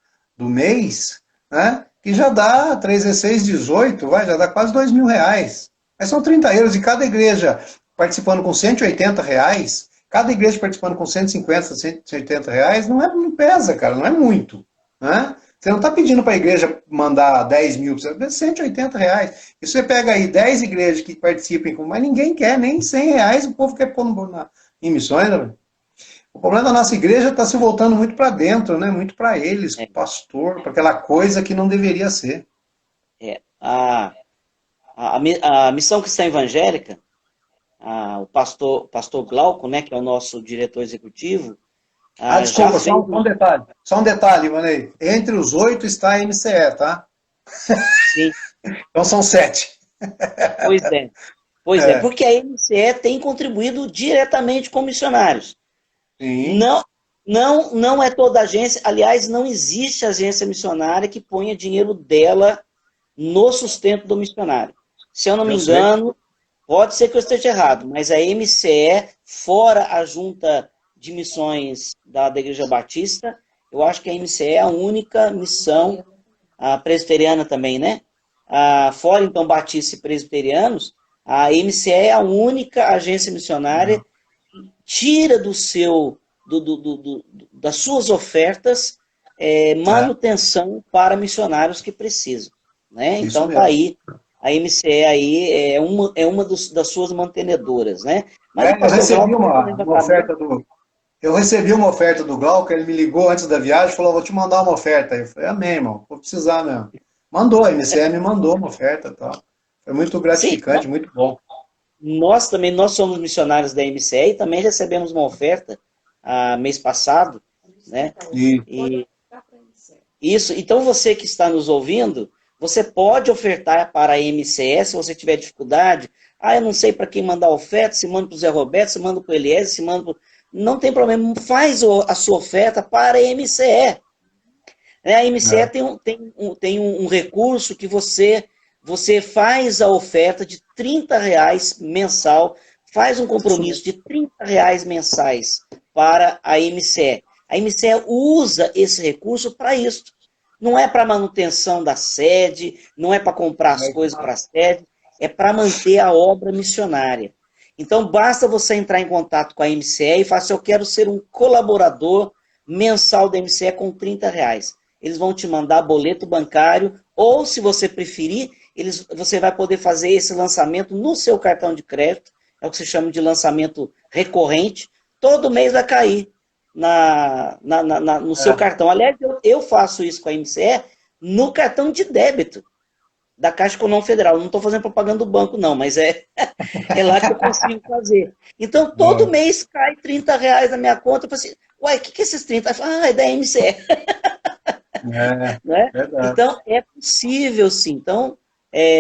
mês, né? Que já dá 3 vezes 6, 18, vai, já dá quase 2 mil reais. Mas são 30 euros e cada igreja participando com 180 reais, cada igreja participando com 150, 180 reais, não pesa, cara, não é muito. Né? Você não está pedindo para a igreja mandar 10 mil, você precisa 180 reais. E você pega aí 10 igrejas que participem, mas ninguém quer, nem 100 reais o povo quer pôr em missões, né? O problema da nossa igreja está se voltando muito para dentro, né? Muito para eles, É, pastor, para aquela coisa que não deveria ser. é. A missão cristã evangélica, o pastor Glauco, né, que é o nosso diretor executivo, Ah, já desculpa, fez. só um detalhe. Só um detalhe, Ivanei. Entre os 8 está a MCE, tá? Sim, Então são 7. pois é. Pois é, É, porque a MCE tem contribuído diretamente com missionários. sim. Não, não é toda agência, aliás, não existe agência missionária que ponha dinheiro dela no sustento do missionário. Se eu não me Eu sei. engano, pode ser que eu esteja errado, mas a MCE, fora a junta de missões da Igreja Batista, eu acho que a MCE é a única missão, a presbiteriana também, né? Fora, então, Batista e presbiterianos, a MCE é a única agência missionária que tira das suas ofertas É, manutenção para missionários que precisam. Né? isso Então, está mesmo. aí a MCE aí das suas mantenedoras, né? Mas o Eu pastor recebi Glauco uma oferta do. Eu recebi uma oferta do Glauco, ele me ligou antes da viagem e falou: vou te mandar uma oferta. Eu falei: amém, irmão, vou precisar mesmo. Mandou, a MCE me mandou uma oferta e tal. Foi muito sim, gratificante, muito bom. nós somos missionários da MCE e também recebemos uma oferta mês passado, né? E E isso, então você que está nos ouvindo, você pode ofertar para a MCE se você tiver dificuldade. Eu não sei para quem mandar oferta, se manda para o Zé Roberto, se manda para o Eliezer, se manda para... Não tem problema, faz a sua oferta para a MCE. A MCE é, tem um recurso que você faz a oferta de R$ 30 mensal, faz um isso compromisso mesmo. de R$ 30 mensais para a MCE. A MCE usa esse recurso para isso. Não é para manutenção da sede, não é para comprar as coisas para a sede, é para manter a obra missionária. Então, basta você entrar em contato com a MCE e falar assim, eu quero ser um colaborador mensal da MCE com R$ 30. Eles vão te mandar boleto bancário, ou, se você preferir, você vai poder fazer esse lançamento no seu cartão de crédito, é o que se chama de lançamento recorrente, todo mês vai cair no seu É, cartão. Aliás, eu faço isso com a MCE no cartão de débito da Caixa Econômica Federal. Não estou fazendo propaganda do banco, não, mas é lá que eu consigo fazer. Então, todo é, mês cai R$ 30 na minha conta. Eu falo assim, uai, o que é esses 30? Eu falo, é da MCE. Né? verdade. Então, é possível sim. Então,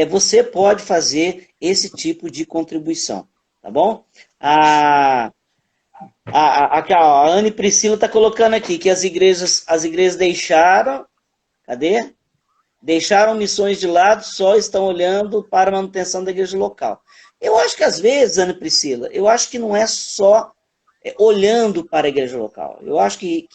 você pode fazer esse tipo de contribuição. Tá bom? A Anne Priscila está colocando aqui que as igrejas deixaram. Cadê? Deixaram missões de lado, só estão olhando para a manutenção da igreja local. Eu acho que às vezes, Ana Priscila, eu acho que não é só olhando para a igreja local. Eu acho que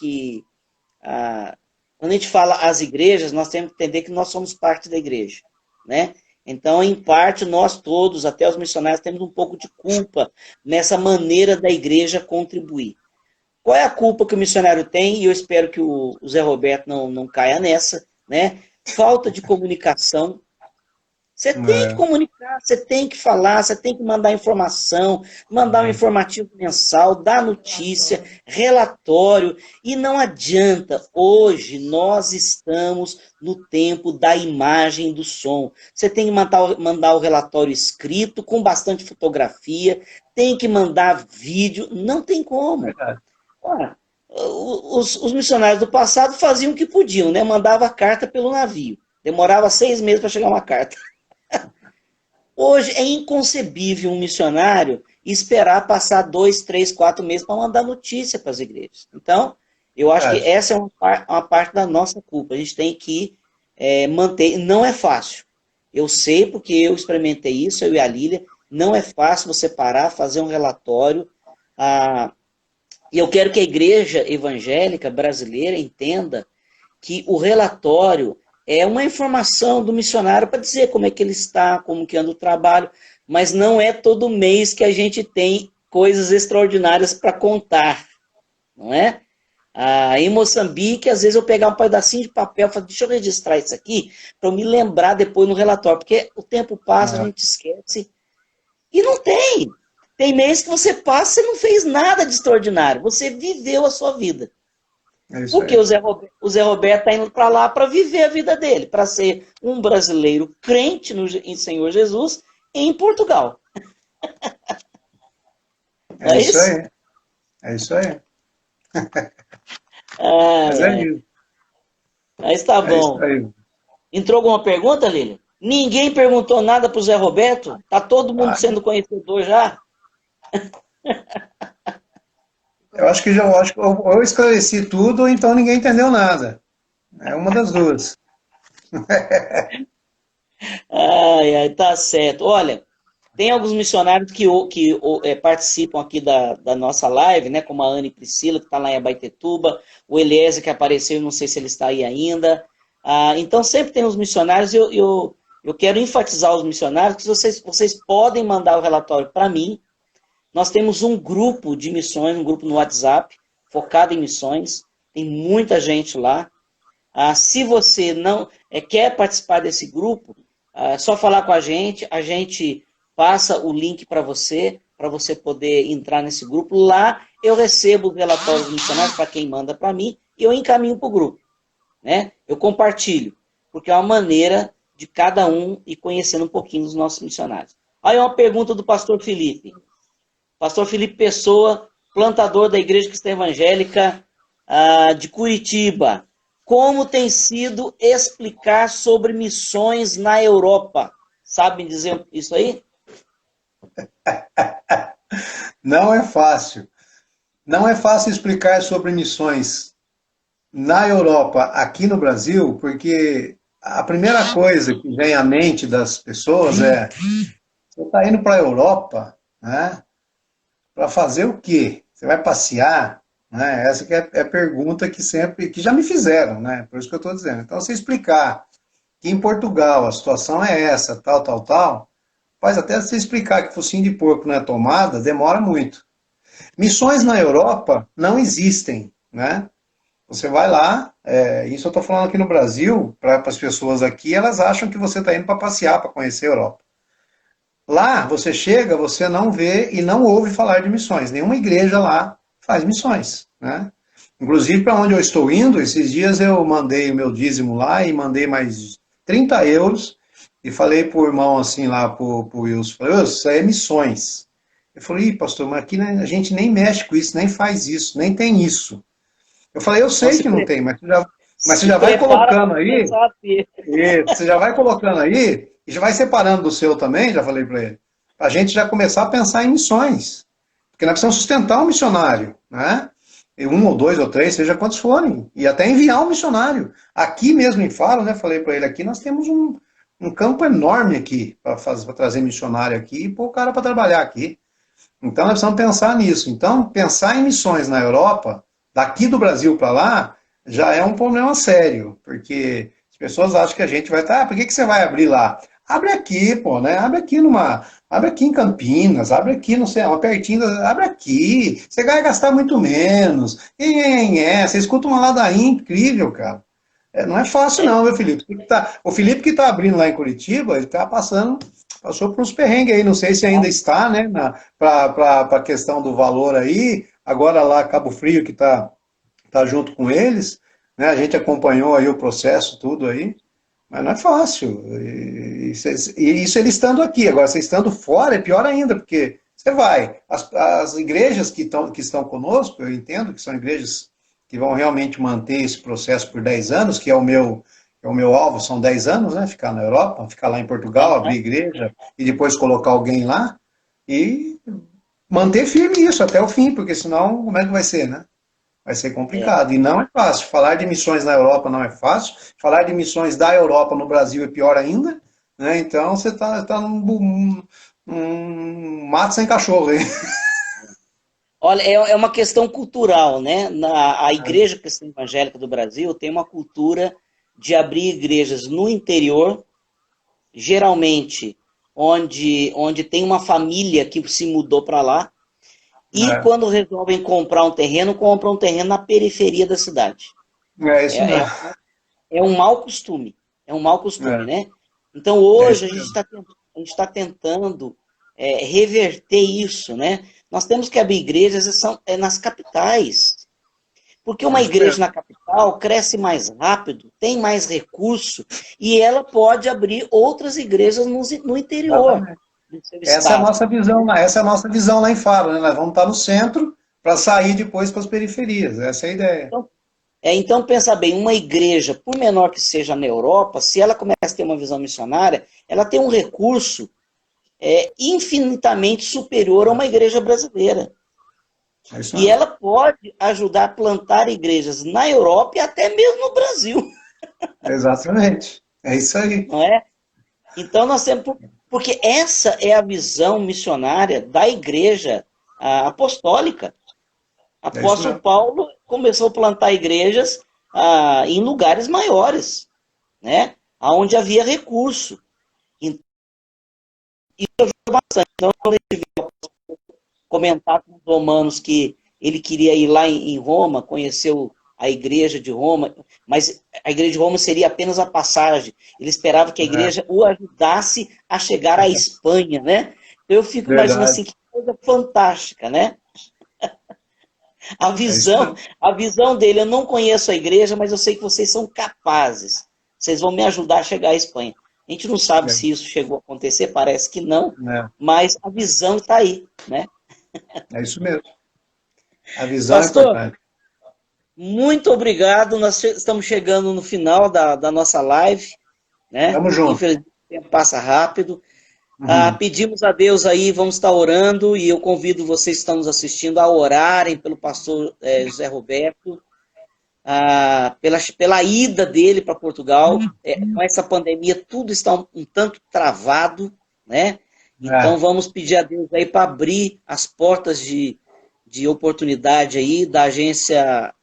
quando a gente fala as igrejas, nós temos que entender que nós somos parte da igreja, né? Então, em parte, nós todos, até os missionários, temos um pouco de culpa nessa maneira da igreja contribuir. Qual é a culpa que o missionário tem? E eu espero que o Zé Roberto não caia nessa, né? Falta de comunicação. Você tem que É, comunicar, você tem que falar, você tem que mandar informação, mandar um informativo mensal, dar notícia, relatório. E não adianta, hoje nós estamos no tempo da imagem e do som. Você tem que mandar o relatório escrito, com bastante fotografia, tem que mandar vídeo, não tem como. verdade. Ora, Os missionários do passado faziam o que podiam, né? Mandava carta pelo navio. Demorava 6 meses para chegar uma carta. Hoje é inconcebível um missionário esperar passar 2, 3, 4 meses para mandar notícia para as igrejas. Então, eu acho que Verdade. essa é uma parte da nossa culpa. A gente tem que manter. Não é fácil. Eu sei porque eu experimentei isso, eu e a Lília. Não é fácil você parar, fazer um relatório. E eu quero que a igreja evangélica brasileira entenda que o relatório é uma informação do missionário para dizer como é que ele está, como que anda o trabalho, mas não é todo mês que a gente tem coisas extraordinárias para contar, não é? Em Moçambique, às vezes eu pegar um pedacinho de papel e falar, deixa eu registrar isso aqui, para eu me lembrar depois no relatório, porque o tempo passa, a É, gente esquece, e não tem. Tem mês que você passa e não fez nada de extraordinário, você viveu a sua vida. é isso Porque aí. o Zé Roberto está indo para lá para viver a vida dele, para ser um brasileiro crente em Senhor Jesus em Portugal. Não É é isso isso? aí. É isso aí. Mas Ai, é ai. isso. Aí está É isso bom. aí. Entrou alguma pergunta, Lília? Ninguém perguntou nada para o Zé Roberto? Tá todo mundo Ah, sendo conhecedor já? eu acho que já, eu acho que ou eu esclareci tudo, ou então ninguém entendeu nada. É uma das duas. Ai, ai, tá certo. Olha, tem alguns missionários que participam aqui da nossa live, né? Como a Anne Priscila, que está lá em Abaetetuba, o Eliezer, que apareceu, não sei se ele está aí ainda. Então, sempre tem os missionários, eu quero enfatizar os missionários, que vocês podem mandar o relatório para mim. Nós temos um grupo de missões, um grupo no WhatsApp, focado em missões. Tem muita gente lá. Se você não quer participar desse grupo, é só falar com a gente passa o link para você poder entrar nesse grupo. Lá eu recebo os relatórios missionários para quem manda para mim e eu encaminho para o grupo. Né? Eu compartilho, porque é uma maneira de cada um ir conhecendo um pouquinho dos nossos missionários. Aí uma pergunta do pastor Felipe. Pastor Felipe Pessoa, plantador da Igreja Cristã Evangélica de Curitiba. Como tem sido explicar sobre missões na Europa? Sabe me dizer isso aí? Não é fácil. Não é fácil explicar sobre missões na Europa, aqui no Brasil, porque a primeira coisa que vem à mente das pessoas é: você está indo para a Europa, né? Para fazer o quê? Você vai passear? Né? Essa que é a pergunta que sempre, que já me fizeram, né? Por isso que eu estou dizendo. Então, se explicar que em Portugal a situação é essa, tal, tal, tal, faz até se explicar que focinho de porco não é tomada, demora muito. Missões na Europa não existem, né? Você vai lá, isso eu estou falando aqui no Brasil, para as pessoas aqui, elas acham que você está indo para passear, para conhecer a Europa. Lá, você chega, você não vê e não ouve falar de missões. Nenhuma igreja lá faz missões, né? Inclusive, para onde eu estou indo, esses dias eu mandei o meu dízimo lá e mandei mais 30 euros e falei para o irmão assim lá, para o Wilson, falei, Wilson, isso aí é missões. Eu falei, Ih, pastor, mas aqui né, a gente nem mexe com isso, nem faz isso, nem tem isso. Eu falei, eu Então sei que não tem, mas você se já vai prepara para colocando aí, começar a ter. você já vai colocando aí, e já vai separando do seu também, já falei para ele, para a gente já começar a pensar em missões. Porque nós precisamos sustentar um missionário, né? E um ou dois ou três, seja quantos forem, e até enviar um missionário. Aqui mesmo em Faro, né? Falei para ele aqui, nós temos um campo enorme aqui para trazer missionário aqui e pôr o cara para trabalhar aqui. Então nós precisamos pensar nisso. Então, pensar em missões na Europa, daqui do Brasil para lá, já é um problema sério, porque as pessoas acham que a gente vai estar, por que você vai abrir lá? Abre aqui, pô, né? Abre aqui em Campinas, abre aqui, não sei, pertinho, abre aqui. Você vai gastar muito menos. Você escuta uma ladainha incrível, cara. Não é fácil não, viu, Felipe? O Felipe que está abrindo lá em Curitiba, ele está passou por uns perrengues aí, não sei se ainda está, né, para a questão do valor aí, agora lá Cabo Frio que tá junto com eles, né, a gente acompanhou aí o processo, tudo aí, mas não é fácil, e isso ele estando aqui, agora você estando fora é pior ainda, porque você vai, as igrejas que estão conosco, eu entendo que são igrejas que vão realmente manter esse processo por 10 anos, que é o meu alvo, são 10 anos, né? Ficar na Europa, ficar lá em Portugal, abrir igreja e depois colocar alguém lá e manter firme isso até o fim, porque senão como é que vai ser, né? Vai ser complicado. E não é fácil. Falar de missões na Europa não é fácil. Falar de missões da Europa no Brasil é pior ainda. Né? Então você tá num mato sem cachorro aí. Olha, é uma questão cultural, né? A Igreja Cristã Evangélica do Brasil tem uma cultura de abrir igrejas no interior, geralmente onde tem uma família que se mudou para lá, e É, quando resolvem comprar um terreno, compram um terreno na periferia da cidade. é isso É, é, mesmo. é um mau costume, É, né? Então é hoje isso mesmo. a gente tá tentando reverter isso, né? Nós temos que abrir igrejas nas capitais, porque É uma isso igreja mesmo. na capital cresce mais rápido, tem mais recurso, e ela pode abrir outras igrejas no interior Exatamente. do seu Essa é a estado. nossa visão, essa é a nossa visão lá em Faro, né? Nós vamos estar no centro para sair depois para as periferias. Essa é a ideia. Então, então, pensa bem, uma igreja, por menor que seja na Europa, se ela começa a ter uma visão missionária, ela tem um recurso infinitamente superior a uma igreja brasileira. É isso E mesmo. ela pode ajudar a plantar igrejas na Europa e até mesmo no Brasil, Exatamente. É isso aí. não é? Então nós temos, porque essa é a visão missionária da igreja apostólica. É isso Apóstolo mesmo. Paulo começou a plantar igrejas em lugares maiores, né? Onde havia recurso. Então, quando a gente comentar com os romanos que ele queria ir lá em Roma, conhecer a igreja de Roma, mas a igreja de Roma seria apenas a passagem. Ele esperava que a É, igreja o ajudasse a chegar à Espanha, né? Eu fico imaginando verdade. assim, que coisa fantástica, né? A É isso visão, mesmo. a visão dele, eu não conheço a igreja, mas eu sei que vocês são capazes. Vocês vão me ajudar a chegar à Espanha. A gente não sabe se isso chegou a acontecer, parece que não, É, mas a visão está aí, né? é isso mesmo. A visão é Pastor, importante. muito obrigado. Nós estamos chegando no final da nossa live, né? Tamo junto. Infelizmente o tempo passa rápido. Uhum. Pedimos a Deus aí, vamos estar orando, e eu convido vocês que estão nos assistindo a orarem pelo pastor José Roberto, pela ida dele para Portugal. Com essa pandemia, tudo está um tanto travado, né? Então É, vamos pedir a Deus aí para abrir as portas de oportunidade aí da agência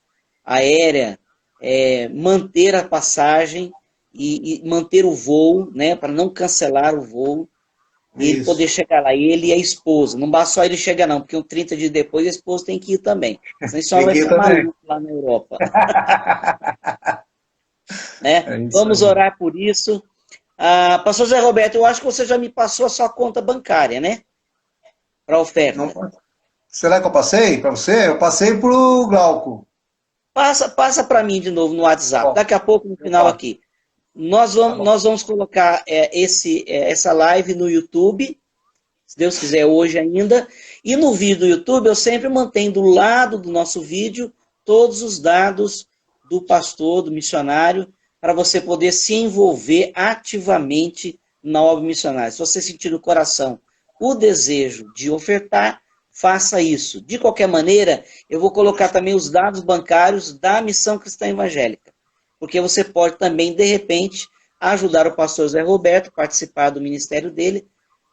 aérea, manter a passagem e manter o voo, né, para não cancelar o voo, e ele poder isso. chegar lá, ele e a esposa. Não basta só ele chegar, não, porque 30 dias depois a esposa tem que ir também. Senão esse homem Tem vai que ir ficar também. maluco lá na Europa. Né? É isso Vamos aí. orar por isso. Pastor Zé Roberto, eu acho que você já me passou a sua conta bancária, né? Para Não, oferta. será que eu passei para você? Eu passei pro Glauco. Passa para mim de novo no WhatsApp. Bom, Daqui a pouco, no eu final passo. aqui. Nós Tá vamos, bom. nós vamos colocar essa live no YouTube, se Deus quiser, hoje ainda. E no vídeo do YouTube, eu sempre mantenho do lado do nosso vídeo todos os dados do pastor, do missionário, para você poder se envolver ativamente na obra missionária. Se você sentir no coração o desejo de ofertar, faça isso. De qualquer maneira, eu vou colocar também os dados bancários da Missão Cristã Evangélica, porque você pode também, de repente, ajudar o pastor Zé Roberto, participar do ministério dele,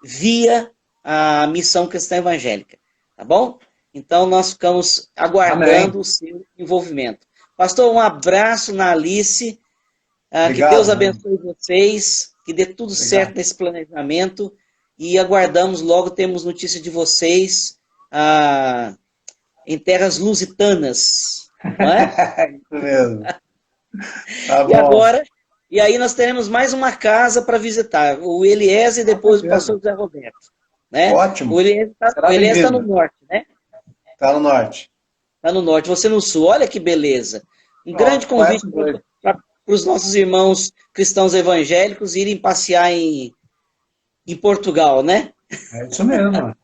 via a Missão Cristã Evangélica, tá bom? Então, nós ficamos Amém. aguardando o seu envolvimento. Pastor, um abraço na Alice, que Deus Obrigado, meu. abençoe vocês, que dê tudo certo Obrigado. nesse planejamento, e aguardamos logo, temos notícia de vocês em terras lusitanas, não é? Isso mesmo. Tá E bom. agora, e aí nós teremos mais uma casa para visitar, o Eliezer e Com depois o pastor certeza. José Roberto, né? O Ótimo. Eliezer Será está no bem-vindo. norte, né? Tá no norte. Está no norte, você no sul, olha que beleza. Um grande Ó, convite conhece dois. para os nossos irmãos cristãos evangélicos irem passear em Portugal, né? É isso mesmo.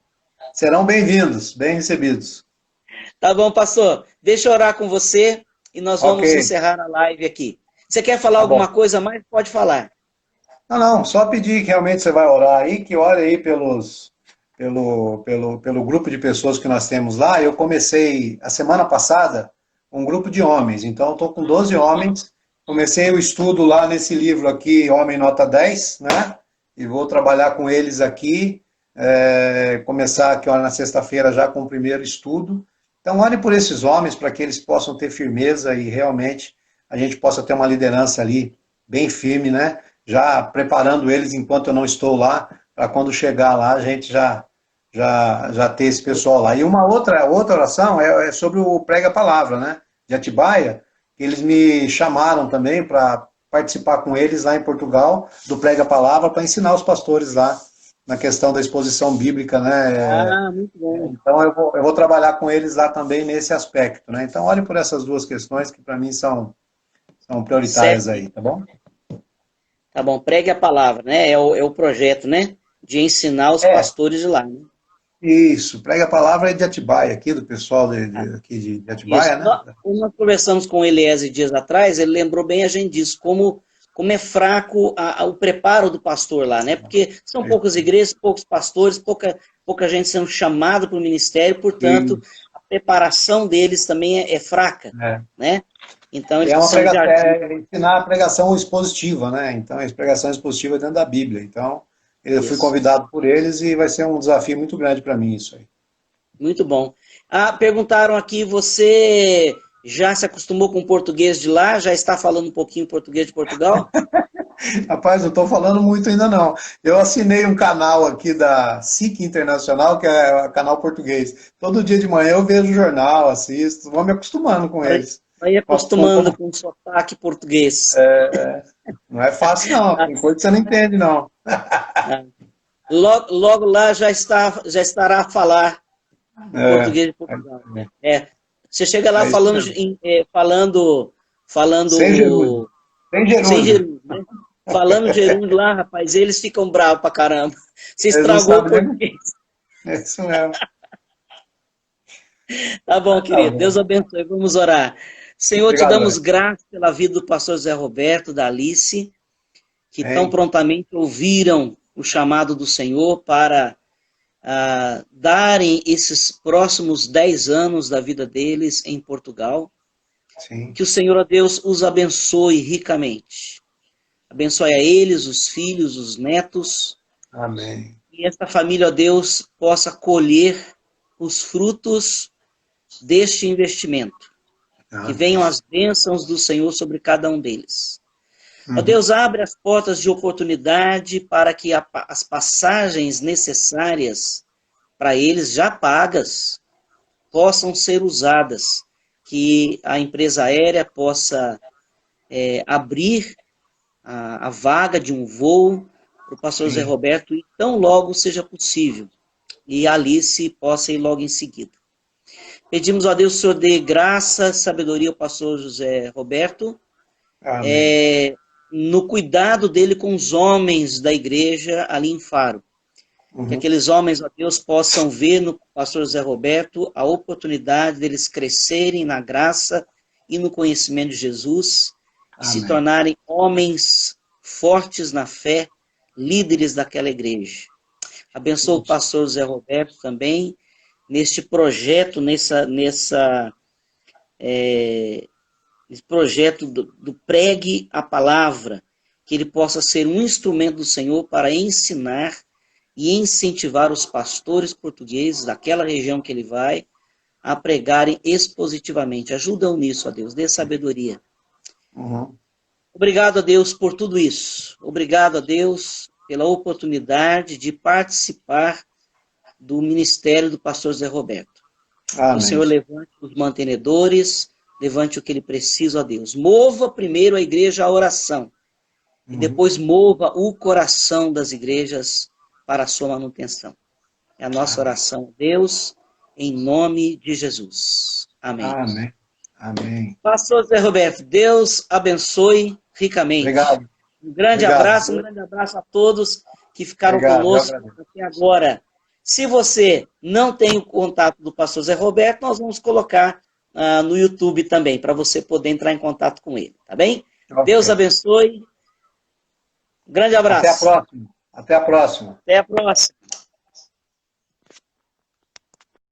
Serão bem-vindos, bem recebidos. Tá bom, pastor? Deixa eu orar com você. e nós Ok, vamos encerrar a live aqui. Você quer falar tá bom. alguma coisa mais? Pode falar. Não, só pedir que realmente você vai orar aí, que ore aí pelo grupo de pessoas que nós temos lá. Eu comecei a semana passada um grupo de homens, então estou com 12 homens. Comecei o estudo lá nesse livro aqui, Homem Nota 10, né? E vou trabalhar com eles aqui, começar aqui ó, na sexta-feira já com o primeiro estudo. Então, ore por esses homens para que eles possam ter firmeza e realmente a gente possa ter uma liderança ali bem firme, né? Já preparando eles enquanto eu não estou lá, para quando chegar lá a gente já ter esse pessoal lá. E uma outra oração é sobre o Prega Palavra, né? De Atibaia, eles me chamaram também para participar com eles lá em Portugal do Prega Palavra para ensinar os pastores lá na questão da exposição bíblica, né? Ah, muito bom. Então eu vou trabalhar com eles lá também nesse aspecto, né? Então olhe por essas duas questões que para mim são prioritárias Certo. aí, tá bom? Tá bom, pregue a palavra, né? É o projeto, né? De ensinar os É, pastores de lá, né? isso, prega a palavra de Atibaia, aqui do pessoal aqui de Isso. Atibaia, né? Nós conversamos com o Eliezer dias atrás, ele lembrou bem a gente disso, como é fraco o preparo do pastor lá, né? Porque são poucas igrejas, poucos pastores, pouca gente sendo chamada para o ministério, portanto, Isso, a preparação deles também é fraca, é. né? Então, E eles é uma precisam de pregação, ajuda. ensinar a pregação expositiva, né? Então, a pregação expositiva dentro da Bíblia. Então, eu fui Isso. convidado por eles e vai ser um desafio muito grande para mim isso aí. Muito bom. Ah, perguntaram aqui, você já se acostumou com o português de lá? Já está falando um pouquinho português de Portugal? Rapaz, não estou falando muito ainda não. Eu assinei um canal aqui da SIC Internacional, que é o canal português. Todo dia de manhã eu vejo o jornal, assisto, vou me acostumando com eles. Vai acostumando com o sotaque português. Não é fácil não, tem coisa que você não entende não. Ah, logo lá já estará a falar o É, português de Portugal. Você chega lá é isso falando, mesmo. Sem gerúndio. falando Sem sem gerúndio. gerúndio, né? Falando gerúndio lá, rapaz, eles ficam bravos pra caramba. Você Eles não estragou o sabem nem. português. É isso mesmo. Tá bom, Tá querido. Deus bom. abençoe. Vamos orar. Senhor, te Obrigado, damos Ed. graças pela vida do pastor Zé Roberto, da Alice, que tão Amém. prontamente ouviram o chamado do Senhor para darem esses próximos 10 anos da vida deles em Portugal. Sim. Que o Senhor, ó Deus, os abençoe ricamente. Abençoe a eles, os filhos, os netos, Amém. e esta família, ó Deus, possa colher os frutos deste investimento. Que venham Amém. as bênçãos do Senhor sobre cada um deles. Ó Uhum. Deus, abre as portas de oportunidade para que as passagens necessárias para eles, já pagas, possam ser usadas. Que a empresa aérea possa abrir a vaga de um voo para o pastor Zé Sim. Roberto e tão logo seja possível. E a Alice possa ir logo em seguida. Pedimos a Deus que o Senhor dê graça, sabedoria ao pastor José Roberto, Amém. no cuidado dele com os homens da igreja ali em Faro. Que Uhum. aqueles homens, ó Deus, possam ver no pastor José Roberto a oportunidade deles crescerem na graça e no conhecimento de Jesus e se Amém. tornarem homens fortes na fé, líderes daquela igreja. Abençoa o Isso. pastor José Roberto também, neste projeto, esse projeto do pregue a palavra, que ele possa ser um instrumento do Senhor para ensinar e incentivar os pastores portugueses daquela região que ele vai a pregarem expositivamente. Ajuda-o nisso, ó Deus, dê sabedoria. Uhum. Obrigado a Deus por tudo isso. Obrigado a Deus pela oportunidade de participar do ministério do pastor Zé Roberto. Que o Amém. Senhor levante os mantenedores, levante o que ele precisa, ó Deus. Mova primeiro a igreja à oração e Uhum. depois mova o coração das igrejas para a sua manutenção. É a nossa Amém. oração, Deus, em nome de Jesus. Amém. Amém. Amém. Pastor Zé Roberto, Deus abençoe ricamente. Obrigado. Um grande Obrigado. abraço a todos que ficaram Obrigado. Eu conosco agradeço. até agora. Se você não tem o contato do pastor Zé Roberto, nós vamos colocar no YouTube também, para você poder entrar em contato com ele, tá bem? Ok. Deus abençoe. Grande abraço. Até a próxima. Até a próxima. Até a próxima.